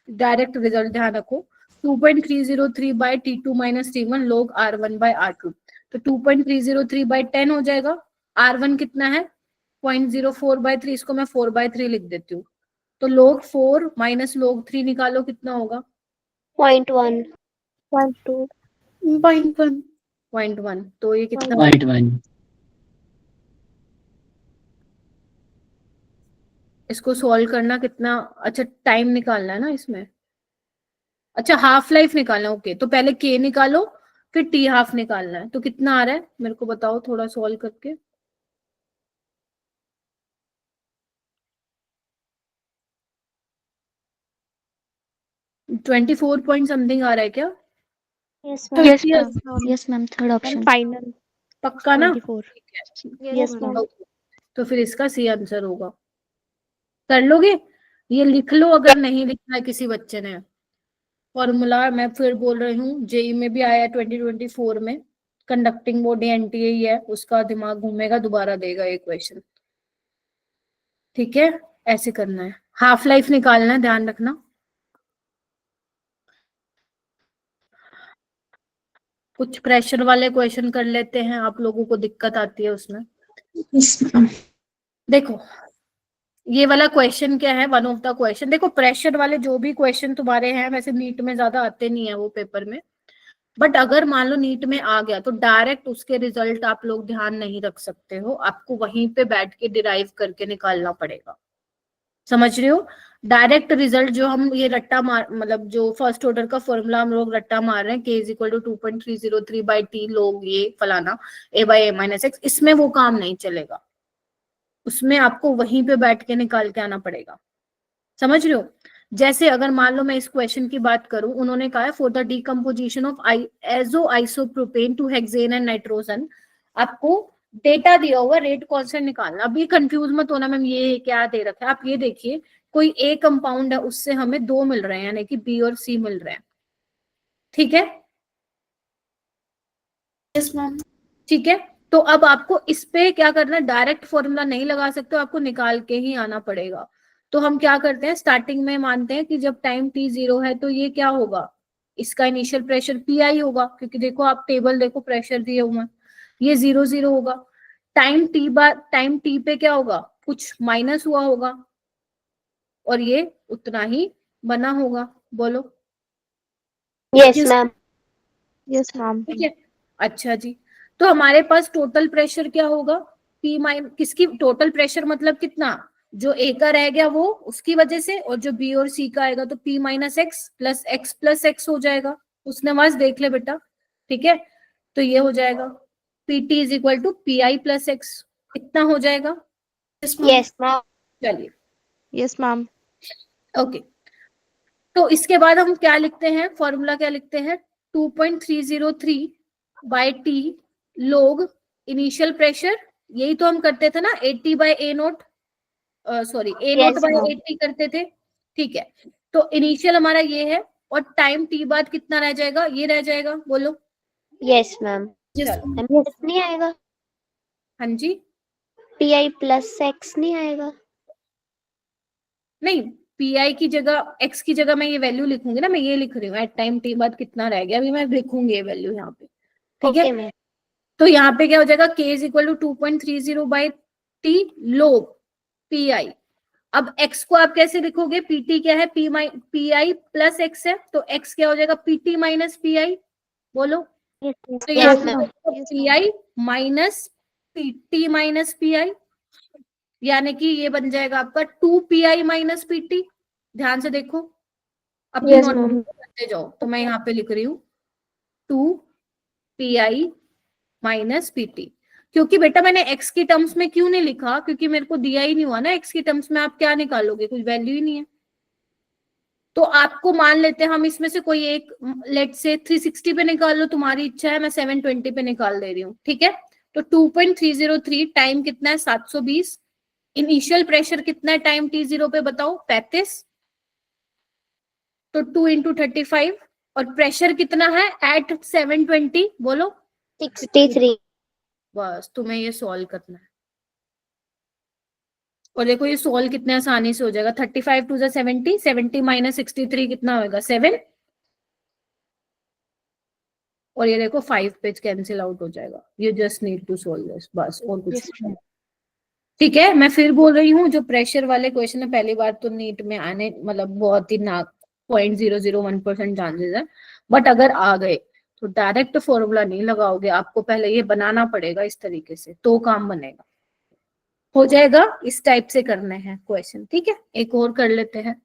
डायरेक्ट रिजल्ट ध्यान रखो। 2.303 bye T2 minus T1 log R1 bye R2, तो 2.303 बाय 10 हो जाएगा। R1 कितना है? 0.04/3, इसको मैं 4/3 लिख देती हूँ। तो log 4 माइनस log 3 निकालो, कितना होगा? 0.1। 0.2। 0.1। 0.1, तो ये कितना? 0.1। इसको सॉल्व करना कितना, अच्छा टाइम निकालना है ना इसमें, अच्छा हाफ लाइफ निकालना है, ओके। तो पहले के निकालो, फिर टी हाफ निकालना है, तो कितना आ रहा है मेरे को बताओ थोड़ा सॉल्व करके। 24 पॉइंट समथिंग आ रहा है क्या? Yes Yes, ma'am, ma'am. Yes, ma'am. Third option. Final. पक्का ना? 24. Yes ma'am. Okay. तो फिर इसका सी आंसर होगा। कर लोगे? ये लिख लो अगर नहीं लिखना है किसी बच्चे ने। फॉर्मूला मैं फिर बोल रही हूँ, जेई में भी आया 2024 में, कंडक्टिंग बॉडी एनटीए है, उसका दिमाग घूमेगा, दोबारा देगा ये क्वेश्चन। ठीक है, ऐसे करना है। हाफ लाइफ निकालना है, ध्यान रखना। कुछ प्रेशर वाले क्वेश्चन कर लेते हैं, आप लोगों को दिक्कत आती है उसमें। Yes ma'am. देखो ये वाला क्वेश्चन क्या है, वन ऑफ द क्वेश्चन। देखो प्रेशर वाले जो भी क्वेश्चन तुम्हारे हैं, वैसे नीट में ज्यादा आते नहीं है वो पेपर में, बट अगर मान लो नीट में आ गया तो डायरेक्ट उसके रिजल्ट आप लोग ध्यान नहीं रख सकते हो, आपको वहीं पे बैठ के डिराइव करके निकालना पड़ेगा। समझ रहे हो? डायरेक्ट रिजल्ट जो हम ये रट्टा मार, मतलब जो फर्स्ट ऑर्डर का फॉर्मूला हम लोग रट्टा मार रहे हैं, k is equal to 2.303 by T log ये फलाना a by a minus X, इसमें वो काम नहीं चलेगा। उसमें आपको वहीं पे बैठ के निकाल के आना पड़ेगा। समझ रहे हो? जैसे अगर मान लो मैं इस क्वेश्चन की बात करूं, उन्होंने कहा है for the decomposition of azo isopropane to hexane and nitrogen, आपको डेटा दिया हुआ, रेट कांस्टेंट निकालना। अब ये कंफ्यूज मत होना मैम ये क्या दे रखा है, आप ये देखिए कोई ए कंपाउंड है, उससे हमें 2 मिल रहे हैं, यानी कि बी और सी मिल रहे हैं। ठीक है? Yes ma'am. ठीक है, तो अब आपको इस पे क्या करना है, डायरेक्ट फॉर्मूला नहीं लगा सकते, आपको निकाल के ही आना पड़ेगा। तो हम क्या करते हैं, स्टार्टिंग में मानते हैं कि जब टाइम t 0 है तो ये क्या होगा, इसका इनिशियल प्रेशर पी होगा, क्योंकि देखो आप टेबल देखो, प्रेशर दिए हुए हैं, ये 0 0 होगा। टाइम टी पे क्या होगा, कुछ माइनस हुआ होगा, और ये उतना ही बना होगा। बोलो। Yes, ma'am. Yes, ma'am. ठीक है, अच्छा जी। तो हमारे पास टोटल प्रेशर क्या होगा, P माइन, किसकी टोटल प्रेशर मतलब कितना, जो A का रह गया वो उसकी वजह से, और जो B और C का आएगा तो P minus x plus x हो जाएगा। उसने वाज देख ले बेटा। ठीक है, तो ये हो जाएगा PT is equal to PI plus X, इतना हो जाएगा। Yes, ma'am. चलिए, Yes, ma'am. ओके। तो इसके बाद हम क्या लिखते हैं, फॉर्मूला क्या लिखते हैं, 2.303 बाई टी लोग इनिशियल प्रेशर, यही तो हम करते थे ना, 80 by A note, sorry A note Yes, by ma'am. 80 करते थे। ठीक है, तो इनिशियल हमारा ये है, और टाइम टी बाद कितना रह जाएगा, ये रह जाएगा। बोलो। Yes, ma'am. चलो, Ma'am, X नहीं आएगा, हाँ जी, PI प्लस X नहीं आएगा। नहीं पीआई की जगह, एक्स की जगह मैं ये वैल्यू लिखूंगी ना, मैं ये लिख रही हूँ एट टाइम टी बाद कितना रह गया, अभी मैं लिखूंगी ये वैल्यू यहाँ पे। ठीक है, Okay, ma'am. तो यहाँ पे क्या हो जाएगा, k is equal to 2.30 by T log P I. अब x को आप कैसे लिखोगे, pt क्या है, पी आई प्लस एक्स है, तो x क्या हो जाएगा, pt माइनस पी आई। बोलो। तो यहाँ Yes, ma'am. पे P I minus pt minus P आई, यानी कि ये बन जाएगा आपका 2pi माइनस pt। ध्यान से देखो, अपनी Yes, नोटबुक ma'am. करते जाओ, तो मैं यहाँ पे लिख रही हूँ 2pi माइनस pt। क्योंकि बेटा मैंने x की टर्म्स में क्यों नहीं लिखा, क्योंकि मेरे को दिया ही नहीं हुआ ना x की टर्म्स में, आप क्या निकालोगे, कुछ वैल्यू ही नहीं है। तो आपको मान लेते हैं हम इसमें से कोई एक, लेट से 360 पे निकाल लो, तुम्हारी इच्छा है, मैं 720 पे निकाल दे रही हूँ। ठीक है, तो 2.303, टाइम कितना है 720, इनिशियल प्रेशर कितना है टाइम t0 पे बताओ 35, तो 2 इंटू 35, और प्रेशर कितना है एट 720, बोलो 63. बस तुम्हें ये सॉल्व करना है। और देखो ये सॉल्व कितने आसानी से हो जाएगा, 35 टू 70, 70 माइनस 63 कितना होगा 7, और ये देखो 5 पेज कैंसिल आउट हो जाएगा। You just need to solve this, बस और कुछ नहीं। ठीक है, मैं फिर बोल रही हूँ, जो प्रेशर वाले क्वेश्चन है पहली बार तो नीट में आने, मतलब बहुत ही ना 0.001% चांसेस है, बट अगर आ गए तो डायरेक्ट फॉर्मूला नहीं लगाओगे, आपको पहले ये बनाना पड़ेगा इस तरीके से, तो काम बनेगा, हो जाएगा। इस टाइप से करने हैं क्वेश्चन। ठीक है, एक और कर लेते हैं।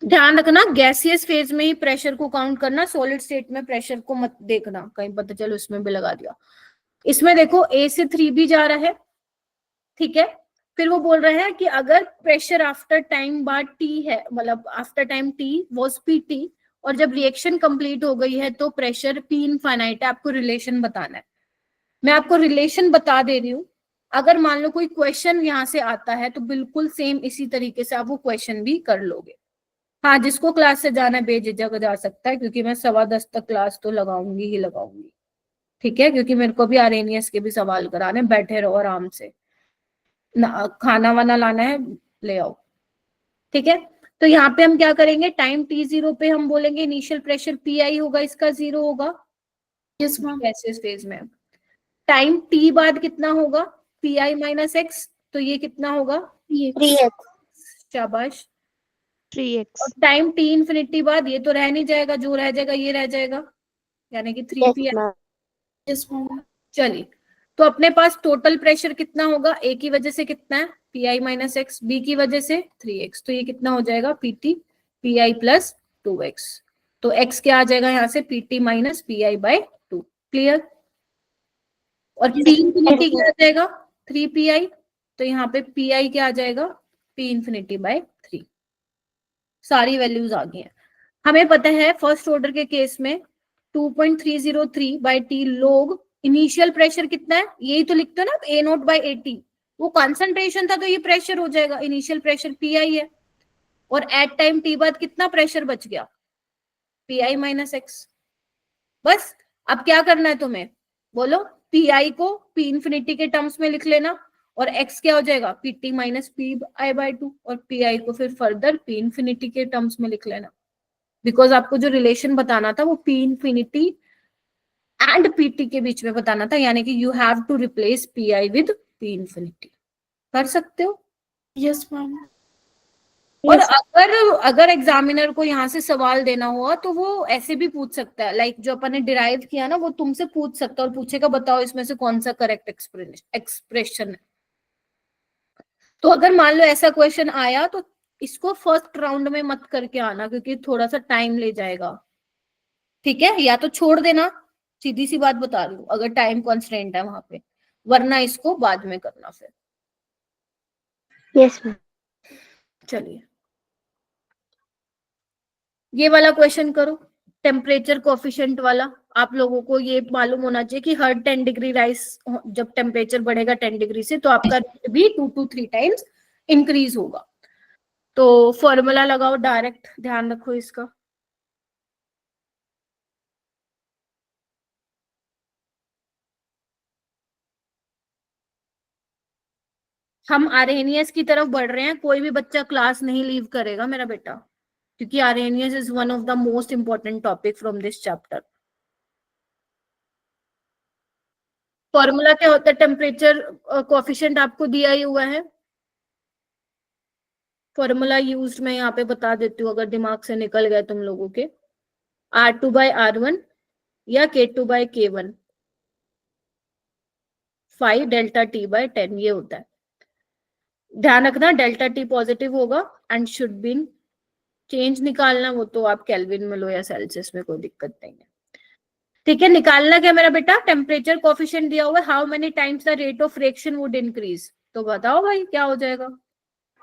ध्यान रखना, गैसियस फेज में ही प्रेशर को काउंट करना, सॉलिड स्टेट में प्रेशर को मत देखना, कहीं पता चलो इसमें भी लगा दिया। इसमें देखो A से 3 भी जा रहा है, ठीक है, फिर वो बोल रहे हैं कि अगर प्रेशर आफ्टर टाइम बार टी है, मतलब after time T was P और जब रिएक्शन कंप्लीट हो गई है तो प्रेशर पी इनफाइनाइट है, आपको रिलेशन बताना है। मैं आपको रिलेशन बता दे रही हूँ, अगर मान लो कोई क्वेश्चन यहाँ से आता है तो बिल्कुल सेम इसी तरीके से आप वो क्वेश्चन भी कर लोगे। हाँ, जिसको क्लास से जाना है बेझिझक जा सकता है, क्योंकि मैं 10:15 तक क्लास तो लगाऊंगी ही लगाऊंगी, ठीक है, क्योंकि मेरे को भी आरएनएस के भी सवाल कराने, बैठे रहो आराम से, खाना वाना लाना है ले आओ, ठीक है। तो यहाँ पे हम क्या करेंगे, टाइम t0 पे हम बोलेंगे इनिशियल प्रेशर पी होगा, इसका 0 होगा यस मैम। गैसियस फेज में। टाइम t बाद कितना होगा, पी आई माइनस एक्स, तो ये कितना होगा 3x। शाबाश। 3x। और टाइम t इंफिनिटी बाद ये तो रह नहीं जाएगा, जो रह जाएगा ये रह जाएगा, यानी कि 3p। Yes ma'am. चलिए, तो अपने पास टोटल प्रेशर कितना होगा, ए की वजह से कितना है P I minus X, B की वजह से 3x, तो ये कितना हो जाएगा PT P I plus 2x। तो x क्या आ जाएगा यहाँ से, PT minus P I by 2। Clear. और p इंफिनिटी क्या आ जाएगा 3pi, तो यहाँ पे pi क्या आ जाएगा p इंफिनिटी बाय 3। सारी वैल्यूज आ गई हैं। हमें पता है फर्स्ट ऑर्डर के केस में 2.303 बाय टी लोग इनिशियल प्रेशर कितना है, यही तो लिखते हो ना ए नोट बाय 80, वो कॉन्सेंट्रेशन था तो ये प्रेशर हो जाएगा, इनिशियल प्रेशर पी आई है, और एट टाइम टी बाद कितना प्रेशर बच गया पी आई माइनस एक्स। बस अब क्या करना है तुम्हें, बोलो, पी आई को पी इंफिनिटी के टर्म्स में लिख लेना, और x क्या हो जाएगा P T minus P I by 2, और पी आई को फिर फर्दर पी इंफिनिटी के टर्म्स में लिख लेना, बिकॉज आपको जो रिलेशन बताना था वो पी इंफिनिटी एंड पीटी के बीच में बताना था, यानी कि you have to replace P I with P infinity. कर सकते हो। Yes ma'am. और अगर एग्जामिनर को यहाँ से सवाल देना हुआ तो वो ऐसे भी पूछ सकता है, लाइक जो अपन ने डिराइव किया ना वो तुमसे पूछ सकता है और पूछेगा बताओ इसमें से कौन सा करेक्ट एक्सप्रेशन है। तो अगर मान लो ऐसा क्वेश्चन आया तो इसको फर्स्ट राउंड में मत करके आना, क्योंकि थोड़ा सा टाइम ले जाएगा, ठीक है। या तो छोड़ देना, सीधी सी बात बता रही हूँ, अगर टाइम कॉन्स्टेंट है वहां पे, वरना इसको बाद में करना फिर। Yes ma'am. चलिए, ये वाला क्वेश्चन करो, टेम्परेचर कोफिशिएंट वाला। आप लोगों को ये मालूम होना चाहिए कि हर 10 डिग्री राइज, जब टेम्परेचर बढ़ेगा 10 डिग्री से तो आपका रेट भी 2 to 3 टाइम्स इंक्रीज होगा। तो फॉर्मूला लगाओ डायरेक्ट, ध्यान रखो इसका। हम आरएनएस की तरफ बढ़ रहे हैं, कोई भी बच्चा क्लास नहीं लीव करेगा मेरा बेटा, क्योंकि RNS is one of the most important topic from this chapter. Formula क्या होता है, टेम्परेचर कोफिशिएंट आपको दिया ही हुआ है, फॉर्मूला यूज मैं यहाँ पे बता देती हूँ अगर दिमाग से निकल गए तुम लोगों के। R2 बाय R1 या K2 by K1 5 delta T bye 10 ये होता है। ध्यान रखना डेल्टा T पॉजिटिव होगा एंड शुड बी चेंज निकालना, वो तो आप केल्विन में लो या सेल्सियस में, कोई दिक्कत नहीं है, ठीक है। निकालना क्या मेरा बेटा, टेम्परेचर कोफिशिएंट दिया हुआ है, how many times the rate of reaction would increase, तो बताओ भाई क्या हो जाएगा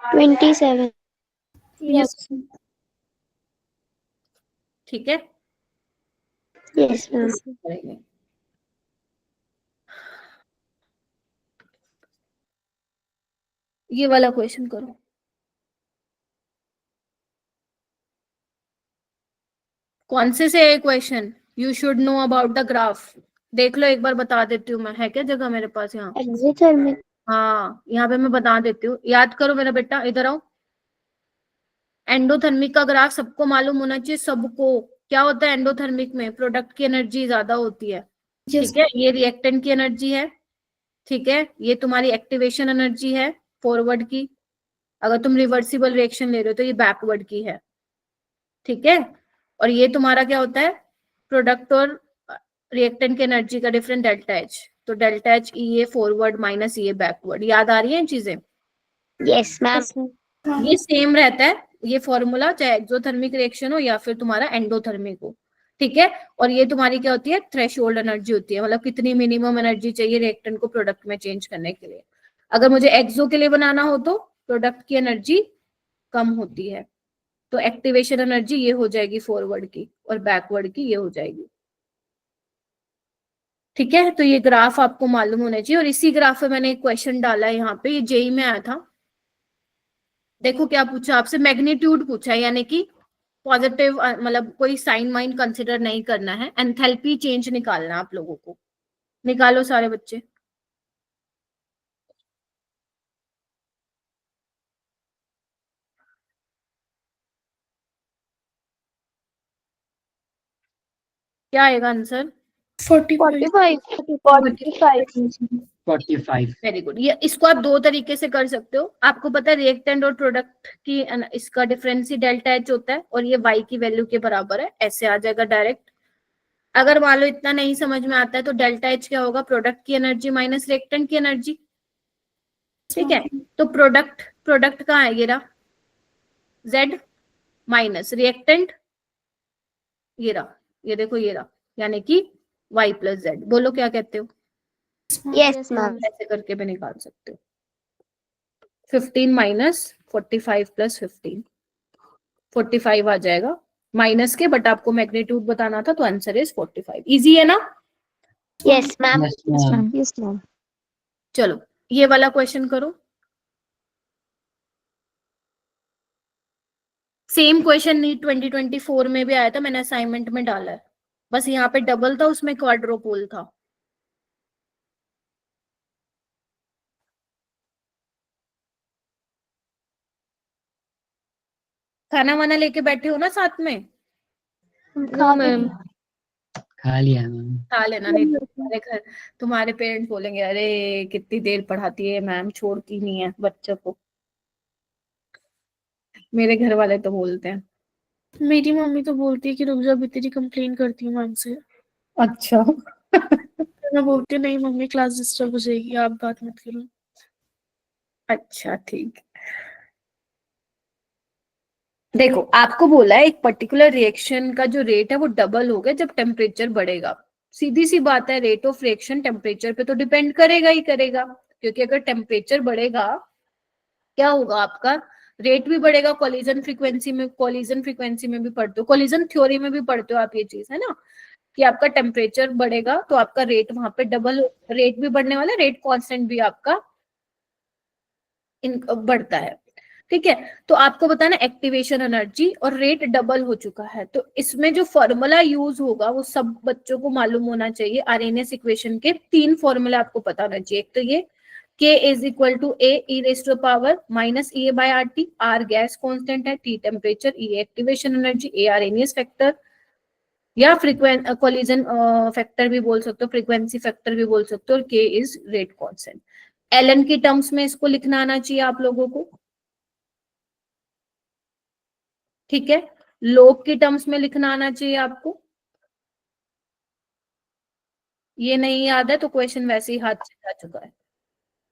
27। यस। ठीक है। Yes ma'am. करेंगे। ये वाला क्वेश्चन करो, कौन से question, you should know about the graph, देख लो एक बार, बता देती हूँ मैं, है क्या जगह मेरे पास यहाँ, एक्सोथर्मिक। हाँ यहाँ पे मैं बता देती हूँ, याद करो मेरा बेटा, इधर आओ। एंडोथर्मिक का ग्राफ सबको मालूम होना चाहिए, सबको। क्या होता है एंडोथर्मिक में, प्रोडक्ट की एनर्जी ज्यादा होती है, ठीक है, ये रिएक्टेंट की एनर्जी है, ठीक है, ये तुम्हारी एक्टिवेशन एनर्जी है फॉरवर्ड की, अगर तुम रिवर्सिबल रिएक्शन ले रहे हो तो ये बैकवर्ड की है, ठीक है। और ये तुम्हारा क्या होता है, प्रोडक्ट और रिएक्टेंट की एनर्जी का डिफरेंस डेल्टा एच, तो डेल्टा एच ये फॉरवर्ड माइनस ये बैकवर्ड, याद आ रही है चीजें। Yes ma'am. ये सेम रहता है ये फॉर्मूला, चाहे एक्सोथर्मिक रिएक्शन हो या फिर तुम्हारा एंडोथर्मिक हो, ठीक है। और ये तुम्हारी क्या होती है, थ्रेशोल्ड एनर्जी होती है, मतलब कितनी मिनिमम एनर्जी चाहिए रिएक्टेंट को प्रोडक्ट में चेंज करने के लिए। अगर मुझे एक्सो के लिए बनाना हो तो प्रोडक्ट की एनर्जी कम होती है, तो एक्टिवेशन एनर्जी ये हो जाएगी फॉरवर्ड की और बैकवर्ड की ये हो जाएगी। ठीक है, तो ये ग्राफ आपको मालूम होना चाहिए। और इसी ग्राफ में मैंने एक क्वेश्चन डाला है यहाँ पे, ये जेई में आया था। देखो क्या पूछा आपसे, मैग्नीट्यूड पूछा है, यानी कि पॉजिटिव मतलब कोई साइन वाइन कंसिडर नहीं करना है, एंथैल्पी चेंज निकालना आप लोगों को। निकालो सारे बच्चे। क्या आएगा आंसर? 45। 45। Very good. ये इसको आप दो तरीके से कर सकते हो। आपको पता है रिएक्टेंट और प्रोडक्ट की इसका डिफरेंस ही डेल्टा एच होता है और ये वाई की वैल्यू के बराबर है, ऐसे आ जाएगा डायरेक्ट। अगर मान लो इतना नहीं समझ में आता है तो डेल्टा एच क्या होगा, प्रोडक्ट की एनर्जी माइनस रिएक्टेंट की एनर्जी। ठीक है, तो प्रोडक्ट कहाँ है, ये रहा Z माइनस रिएक्टेंट ये रहा, ये देखो ये रहा, यानी कि y प्लस जेड। बोलो क्या कहते हो? Yes ma'am. ऐसे करके भी निकाल सकते हो। 15 माइनस 45 प्लस 15, 45 आ जाएगा माइनस के, बट आपको मैग्नीट्यूड बताना था तो आंसर इज 45। इजी है ना? Yes ma'am. Yes, ma'am. Yes ma'am. चलो ये वाला क्वेश्चन करो। सेम क्वेश्चन नीट 2024 में भी आया था, मैंने असाइनमेंट में डाला है, बस यहाँ पे डबल था, उसमें क्वाड्रोपोल था। खाना वाना लेके बैठे हो ना साथ में? हाँ मैम। खा लिया मैम। खा लेना, नहीं तो तुम्हारे पेरेंट्स बोलेंगे अरे कितनी देर पढ़ाती है मैम, छोड़ती नहीं है बच्चों को। मेरे घर वाले तो बोलते हैं। मेरी मम्मी तो बोलती है कि रुक जा, अभी तेरी कंप्लेन करती हूँ मैम से। अच्छा। मैं बोलती हूँ नहीं मम्मी क्लास डिस्टर्ब हो जाएगी, आप बात मत करो। अच्छा ठीक। देखो आपको बोला है एक पर्टिकुलर रिएक्शन का जो रेट है वो डबल होगा जब टेम्परेचर बढ़ेगा। सीधी सी बात है, रेट ऑफ रिएक्शन टेम्परेचर पे तो डिपेंड करेगा ही करेगा, क्योंकि अगर टेम्परेचर बढ़ेगा क्या होगा, आपका रेट भी बढ़ेगा। कॉलिजन फ्रीक्वेंसी में भी पढ़ते हो, कॉलिजन थ्योरी में भी पढ़ते हो आप ये चीज, है ना, कि आपका टेम्परेचर बढ़ेगा तो आपका रेट वहां पे डबल, रेट भी बढ़ने वाला, रेट कांस्टेंट भी आपका बढ़ता है। ठीक है, तो आपको बताना एक्टिवेशन एनर्जी और रेट डबल हो चुका है, तो इसमें जो फॉर्मूला यूज होगा वो सब बच्चों को मालूम होना चाहिए। आरएनएस इक्वेशन के 3 फॉर्मूला आपको पता होना चाहिए। एक तो ये K is equal to A e raise to power minus EA by RT, R gas constant है, T temperature, E activation energy, A Arrhenius factor या कोलिजन फैक्टर भी बोल सकते हो, फ्रीक्वेंसी फैक्टर भी बोल सकते हो, और K is rate constant. Ln की टर्म्स में इसको लिखना आना चाहिए आप लोगों को। ठीक है, लोग की टर्म्स में लिखना आना चाहिए आपको। ये नहीं याद है तो क्वेश्चन वैसे ही हाथ से जा चुका है,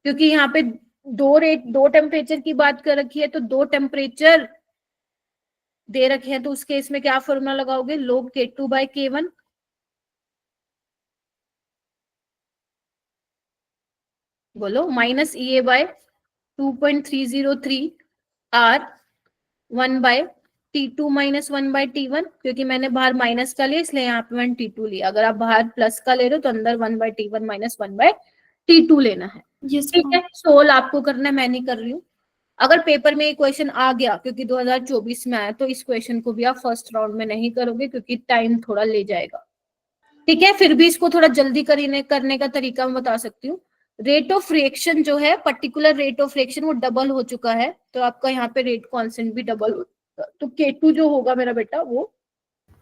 क्योंकि यहाँ पे दो टेम्परेचर की बात कर रखी है, तो 2 टेम्परेचर दे रखे हैं, तो उस केस में क्या फॉर्मूला लगाओगे, लोग K2 बाय K1। बोलो minus EA by 2.303 R 1 by T2 minus 1 by T1, क्योंकि मैंने बाहर माइनस का लिया इसलिए यहाँ पे मैंने T2 लिया। अगर आप बाहर प्लस का ले रहे हो तो अंदर 1 by T1 minus 1 by T2 लेना है। ठीक है, सोल्व आपको करना है, मैं नहीं कर रही हूँ। अगर पेपर में ये क्वेश्चन आ गया, क्योंकि 2024 में आया, तो इस क्वेश्चन को भी आप फर्स्ट राउंड में नहीं करोगे क्योंकि टाइम थोड़ा ले जाएगा। ठीक है, फिर भी इसको थोड़ा जल्दी करने का तरीका मैं बता सकती हूँ। रेट ऑफ रिएक्शन जो है, पर्टिकुलर रेट ऑफ रिएक्शन वो डबल हो चुका है, तो आपका यहाँ पे रेट कांस्टेंट भी डबल हो, तो K2 जो होगा मेरा बेटा वो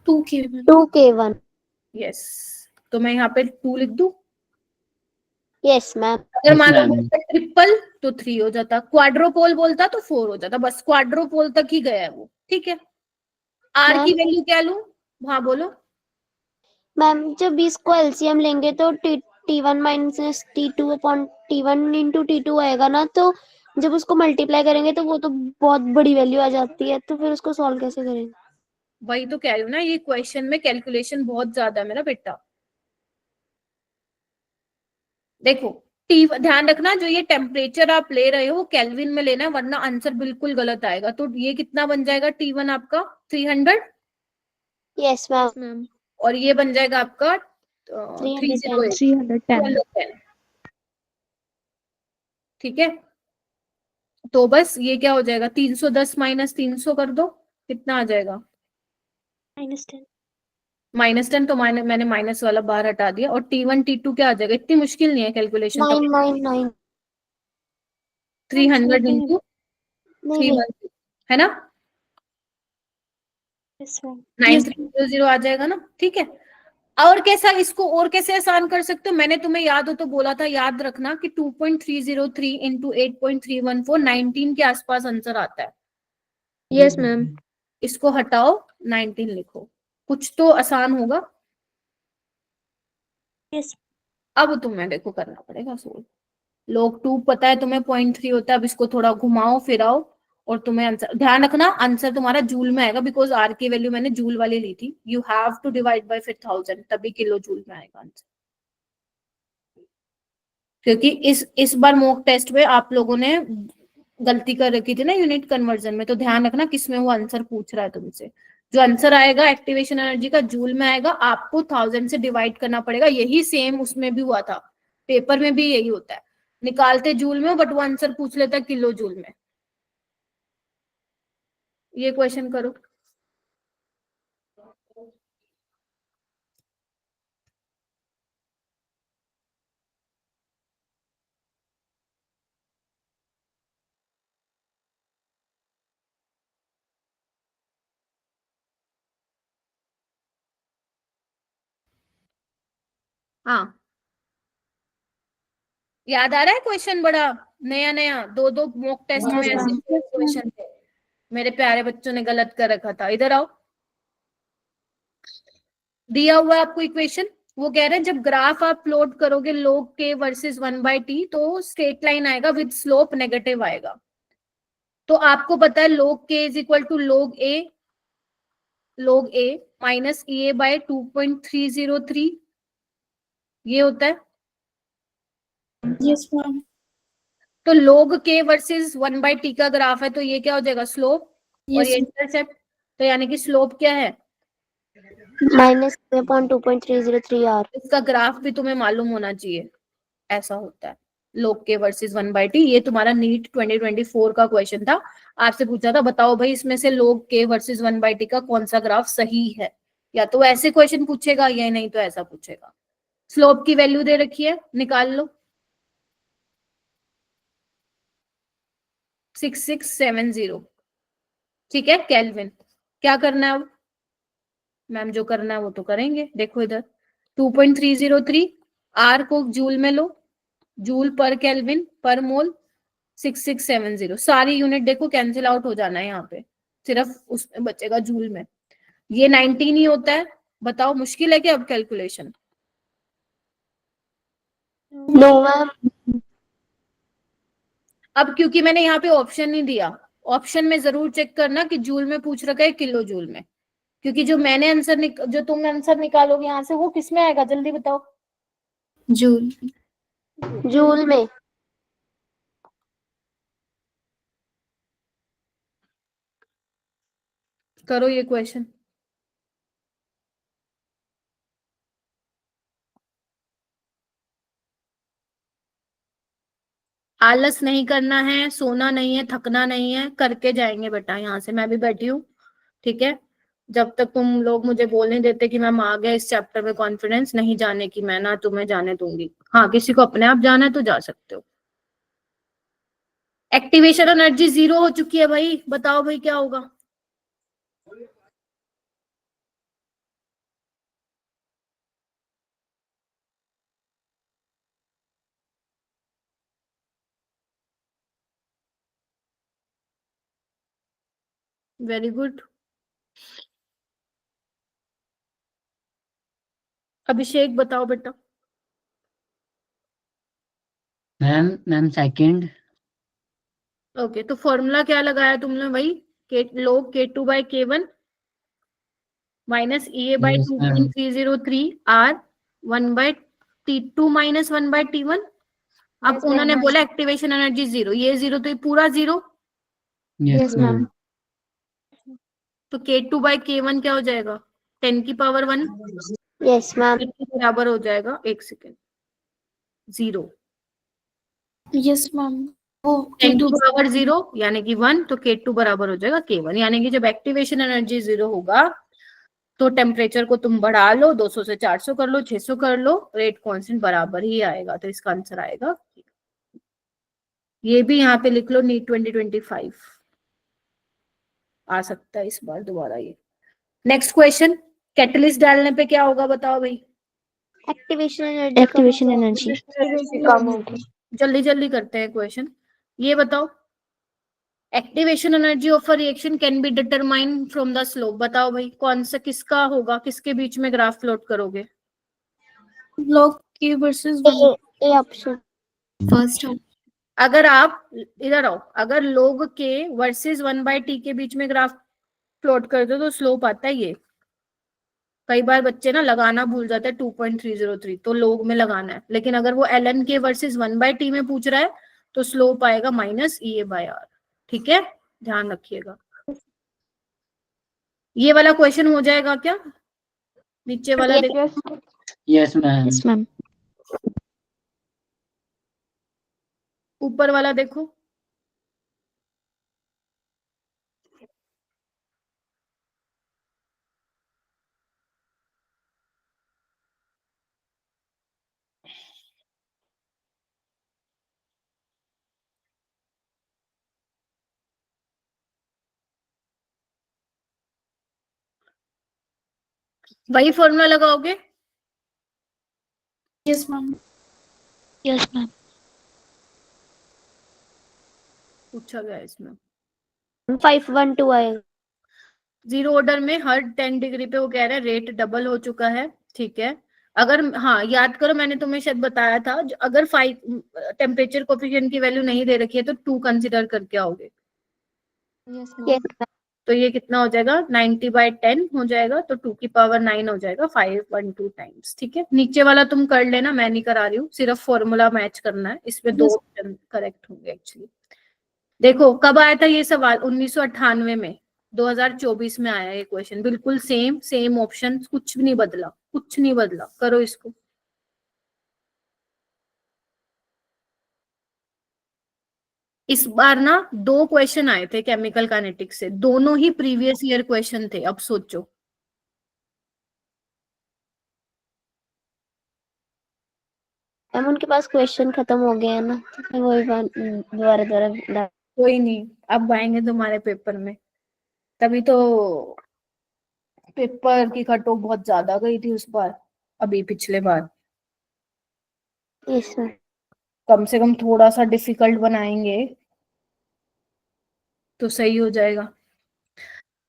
2K1। यस, तो मैं यहाँ पे 2 लिख दूं। Yes ma'am. अगर मान लो ट्रिपल तो 3 हो जाता, क्वाड्रोपोल बोलता तो 4 हो जाता, बस क्वाड्रोपोल तक ही गया है वो। ठीक है, R की वैल्यू क्या लूं? हाँ बोलो मैम, जब इसको एलसीएम लेंगे तो T1 minus T2 upon T1 into T2 आएगा ना, तो जब उसको मल्टीप्लाई करेंगे तो वो तो बहुत बड़ी वैल्यू आ जाती है, तो फिर उसको सॉल्व कैसे करेंगे? वही तो कह रही हूँ ना, ये क्वेश्चन में कैलकुलेशन बहुत ज्यादा है मेरा बेटा। देखो ध्यान रखना जो ये टेम्परेचर आप ले रहे हो केल्विन में लेना है, वरना आंसर बिल्कुल गलत आएगा। तो ये कितना बन जाएगा T1 आपका 300 यस मैम। मैम और ये बन जाएगा आपका 308 310 ठीक है। तो बस ये क्या हो जाएगा 310 माइनस 300 कर दो, कितना आ जाएगा -10। -10। तो मैंने माइनस वाला बार हटा दिया। और T1 T2 क्या आ जाएगा, इतनी मुश्किल नहीं है कैलकुलेशन। 999 300 इंटू नहीं 316 है ना, यस मैम। 9300 आ जाएगा ना, ठीक है। और कैसा इसको और कैसे आसान कर सकते हो, मैंने तुम्हें याद हो तो बोला था, याद रखना कि 2.303 इंटू 8.314 19 के आसपास आंसर आता है। Yes ma'am. इसको हटाओ 19 लिखो, कुछ तो आसान होगा। यस। अब तुम्हें देखो करना पड़ेगा सोल्व। log 2 पता है तुम्हें 0.3 होता है। अब इसको थोड़ा घुमाओ फिराओ और तुम्हें आंसर, ध्यान रखना आंसर तुम्हारा जूल में आएगा, बिकॉज आर की वैल्यू मैंने जूल वाली ली थी। You have to divide by फिर 1000, तभी किलो जूल में आएगा आंसर। क्योंकि इस बार मॉक टेस्ट में आप लोगों ने गलती कर रखी थी ना यूनिट कन्वर्जन में, तो ध्यान रखना किसमें वो आंसर पूछ रहा है तुमसे। जो आंसर आएगा एक्टिवेशन एनर्जी का जूल में आएगा, आपको 1000 से डिवाइड करना पड़ेगा। यही सेम उसमें भी हुआ था, पेपर में भी यही होता है, निकालते जूल में बट वो आंसर पूछ लेता है किलो जूल में। ये क्वेश्चन करो। हाँ याद आ रहा है क्वेश्चन, बड़ा नया नया, दो मॉक टेस्ट में ऐसे क्वेश्चन थे। मेरे प्यारे बच्चों ने गलत कर रखा था। इधर आओ, दिया हुआ है आपको इक्वेशन। वो कह रहे हैं जब ग्राफ आप प्लॉट करोगे log k वर्सेस 1/t, तो स्ट्रेट लाइन आएगा विद स्लोप नेगेटिव आएगा। तो आपको पता है log k is equal to log a minus EA by 2.303 ये होता है। Yes ma'am. तो log k वर्सेस 1/t का ग्राफ है, तो ये क्या हो जाएगा स्लोप, और ये इंटरसेप्ट। तो यानी कि स्लोप क्या है, -2.303 इसका ग्राफ भी तुम्हें मालूम होना चाहिए। ऐसा होता है log k वर्सेस 1/t। ये तुम्हारा नीट 2024 का क्वेश्चन था, आपसे पूछा था बताओ भाई इसमें से log k वर्सेस 1/t का कौन सा ग्राफ सही है। या तो ऐसे क्वेश्चन पूछेगा या नहीं तो ऐसा पूछेगा। स्लोप की वैल्यू दे रखी है, निकाल लो 6670, ठीक है केल्विन। क्या करना है अब, मैम जो करना है वो तो करेंगे। देखो इधर 2.303, आर को जूल में लो, जूल पर केल्विन पर मोल 6670। सारी यूनिट देखो कैंसिल आउट हो जाना है यहाँ पे, सिर्फ उसमें बचेगा जूल में। ये 19 ही होता है। बताओ मुश्किल है क्या अब कैलकुलेशन? No ma'am. अब क्योंकि मैंने यहाँ पे ऑप्शन नहीं दिया, ऑप्शन में जरूर चेक करना कि जूल में पूछ रखा है किलो जूल में, क्योंकि जो मैंने आंसर जो तुम आंसर निकालोगे यहाँ से वो किस में आएगा जल्दी बताओ। जूल। जूल में। करो ये क्वेश्चन। आलस नहीं करना है, सोना नहीं है, थकना नहीं है, करके जाएंगे बेटा। यहाँ से मैं भी बैठी हूँ, ठीक है। जब तक तुम लोग मुझे बोलने देते कि मैम आ गया इस चैप्टर में कॉन्फिडेंस, नहीं जाने की मैं ना तुम्हें जाने दूंगी। हाँ किसी को अपने आप जाना है तो जा सकते हो। एक्टिवेशन एनर्जी 0 हो चुकी है भाई, बताओ भाई क्या होगा। Very good. अभिषेक बताओ बेटा। Ma'am second. ओके तो फॉर्मूला क्या लगाया तुमने भाई, log k2 by k1 minus EA by Yes, ma'am. 2.303 R 1/T2 minus 1/T1 अब उन्होंने बोला एक्टिवेशन एनर्जी 0, ये 0 तो ये पूरा 0, यस मैम। तो K2 बाई K1 क्या हो जाएगा, 10 की पावर 1 यस मैम। के बराबर हो जाएगा, एक सेकेंड, 0, यस मैम। वो 10 K2 की पावर 0 यानी कि 1, तो K2 बराबर हो जाएगा K1, यानी कि जब एक्टिवेशन एनर्जी 0 होगा तो टेम्परेचर को तुम बढ़ा लो, 200 से 400 कर लो, 600 कर लो, रेट कांस्टेंट बराबर ही आएगा, तो इसका आंसर आएगा। ये भी यहाँ पे लिख लो, नीट 2025 आ सकता है इस बार दोबारा ये। नेक्स्ट क्वेश्चन, कैटलिस्ट डालने पे क्या होगा बताओ भाई। एक्टिवेशन एनर्जी कम होगी। जल्दी जल्दी करते हैं क्वेश्चन। ये बताओ, activation energy of a reaction can be determine from the slope. बताओ भाई कौन सा किसका होगा, किसके बीच में ग्राफ प्लॉट करोगे। log K versus A option. First अगर आप इधर आओ, अगर log k वर्सेस 1/t के बीच में ग्राफ प्लॉट कर दो तो स्लोप आता है ये। कई बार बच्चे ना लगाना भूल जाते हैं 2.303, तो log में लगाना है, लेकिन अगर वो ln k वर्सेस 1/t में पूछ रहा है तो स्लोप आएगा -EA/r। ठीक है, ध्यान रखिएगा। ये वाला क्वेश्चन हो जाएगा क्या, नीचे वाला देखो। Yes ma'am. Yes ma'am. ऊपर वाला देखो। वही फॉर्मूला लगाओगे। Yes ma'am. Yes ma'am. पूछा गया इसमें 512 आएगा। 0 ऑर्डर में हर 10 डिग्री पे वो कह रहे हैं रेट डबल हो चुका है। ठीक है, अगर हाँ याद करो मैंने तुम्हें शायद बताया था, अगर 5 टेम्परेचर कोफिशिएंट की वैल्यू नहीं दे रखी है तो 2 कंसिडर करके आओगे। Yes ma'am. तो ये कितना हो जाएगा, 90/10 हो जाएगा, तो 2 की पावर 9 हो जाएगा 512 टाइम्स। ठीक है, नीचे वाला तुम कर लेना, मैं नहीं करा रही हूँ, सिर्फ फॉर्मूला मैच करना है, इसमें 2 ऑप्शन करेक्ट होंगे एक्चुअली। देखो कब आया था ये सवाल, 1998 में, 2024 में आया ये क्वेश्चन, बिल्कुल सेम ऑप्शन, कुछ भी नहीं बदला, कुछ नहीं बदला। करो इसको। इस बार ना 2 क्वेश्चन आए थे केमिकल काइनेटिक्स से, दोनों ही प्रीवियस ईयर क्वेश्चन थे। अब सोचो, मैम उनके पास क्वेश्चन खत्म हो गए हैं ना, तो वही दोबारा दोबारा। कोई नहीं, अब आएंगे तुम्हारे पेपर में, तभी तो पेपर की कट ऑफ बहुत ज्यादा गई थी उस बार, अभी पिछले बार। Yes ma'am. कम से कम थोड़ा सा डिफिकल्ट बनाएंगे तो सही हो जाएगा।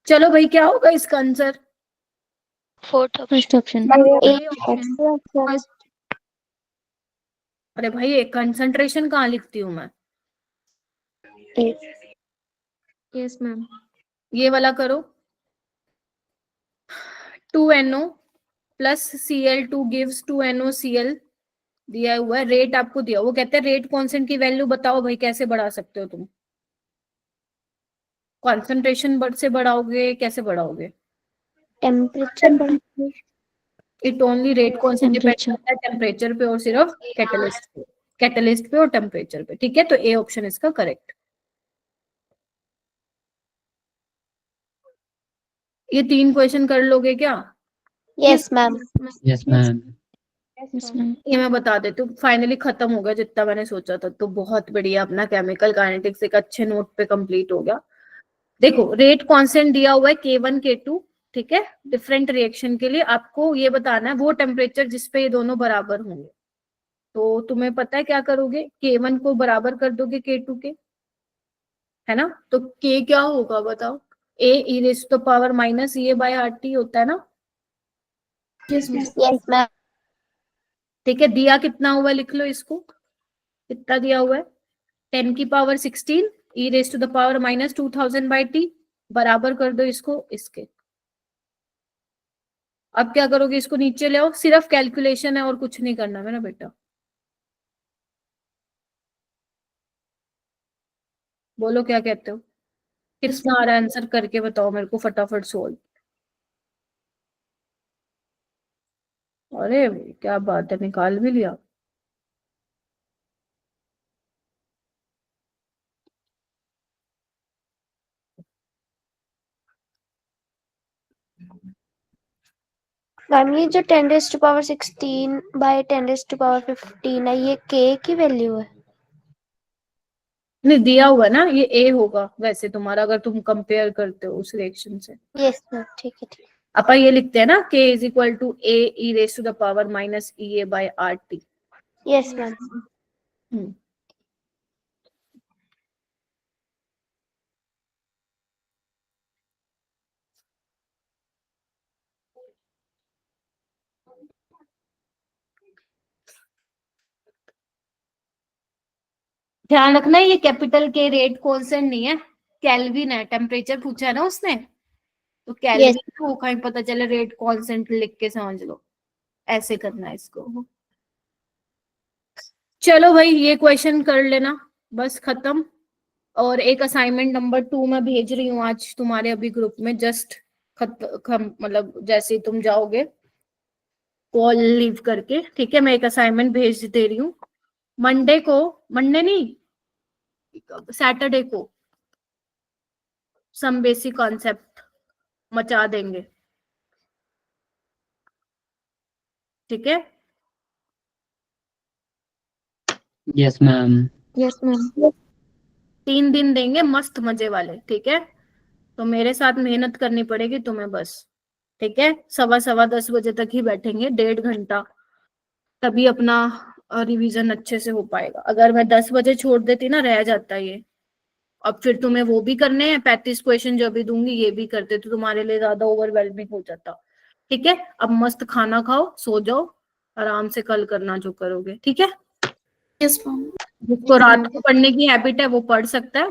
चलो भाई, क्या होगा इसका आंसर। First option. अरे भाई एक कंसंट्रेशन कहाँ लिखती हूँ मैं। Yes ma'am. ये वाला करो, 2NO plus Cl2 gives 2NoCl दिया हुआ है, रेट आपको दिया, वो कहते हैं रेट कांस्टेंट की वैल्यू बताओ भाई, कैसे बढ़ा सकते हो तुम। कॉन्सेंट्रेशन से बढ़ाओगे, कैसे बढ़ाओगे। Temperature. It only rate constant depend temperature. करता है टेम्परेचर पे और सिर्फ कैटलिस्ट पे और टेम्परेचर पे। ठीक है, तो ए ऑप्शन इसका करेक्ट। ये 3 क्वेश्चन कर लोगे क्या। Yes ma'am. Yes ma'am. Yes ma'am. ये मैं बता देती हूँ, फाइनली खत्म हो गया जितना मैंने सोचा था, तो बहुत बढ़िया, अपना केमिकल काइनेटिक्स एक अच्छे नोट पे कंप्लीट हो गया। देखो रेट कांस्टेंट दिया हुआ है K1 K2, ठीक है, डिफरेंट रिएक्शन के लिए आपको ये बताना है वो टेम्परेचर जिसपे ये दोनों बराबर होंगे। तो तुम्हें पता है क्या करोगे, K1 को बराबर कर दोगे K2 के, है ना, तो K क्या होगा बताओ, A e⁻ होता है ना। Yes ma'am. ठीक है, दिया कितना हुआ लिख लो इसको, कितना दिया हुआ है, 10 की पावर 16 e⁻⁻2000/t, बराबर कर दो इसको इसके। अब क्या करोगे, इसको नीचे ले आओ, सिर्फ कैलकुलेशन है और कुछ नहीं करना मेरा बेटा। बोलो क्या कहते हो, कितना आ रहा है आंसर करके बताओ मेरे को फटाफट सोल्व। अरे क्या बात है, निकाल भी लिया। मैम ये जो 10⁻16 बाय 10⁻15 है, ये k की वैल्यू है? नहीं दिया हुआ ना, ये ए होगा वैसे तुम्हारा, अगर तुम कंपेयर करते हो उस रिएक्शन से। यस मैम, ठीक है ठीक अपन ये लिखते हैं ना, k is equal to A E raise to the power minus E A by R T. है। Yes ma'am. ध्यान रखना ये कैपिटल के रेट कॉन्स्टेंट नहीं है, केल्विन है, टेम्परेचर पूछा है ना उसने, तो केल्विन को कहीं पता चले रेट कॉन्स्टेंट लिख के समझ लो, ऐसे करना है इसको। चलो भाई ये क्वेश्चन कर लेना, बस खत्म। और एक असाइनमेंट नंबर 2 मैं भेज रही हूँ आज तुम्हारे अभी ग्रुप में, जस्ट मतलब जैसे ही तुम जाओगे कॉल लीव करके, ठीक है, मैं एक असाइनमेंट भेज दे रही हूँ। मंडे नहीं, सैटरडे को सम बेसिक कॉन्सेप्ट मचा देंगे, ठीक है। Yes ma'am. Yes ma'am. 3 दिन देंगे मस्त मजे वाले, ठीक है। तो मेरे साथ मेहनत करनी पड़ेगी तुम्हें बस, ठीक है। 10:15 बजे तक ही बैठेंगे, 1.5 घंटा, तभी अपना रिवीजन अच्छे से हो पाएगा। अगर मैं 10 बजे छोड़ देती ना, रह जाता ये। अब फिर तुम्हें वो भी करने हैं 35 क्वेश्चन जो अभी दूंगी, ये भी करते तो तुम्हारे लिए ज्यादा ओवरवेलमिंग हो जाता, ठीक है। अब मस्त खाना खाओ, सो जाओ, आराम से कल करना जो करोगे, ठीक है। Yes ma'am. जिसको रात को पढ़ने की हैबिट है वो पढ़ सकता है।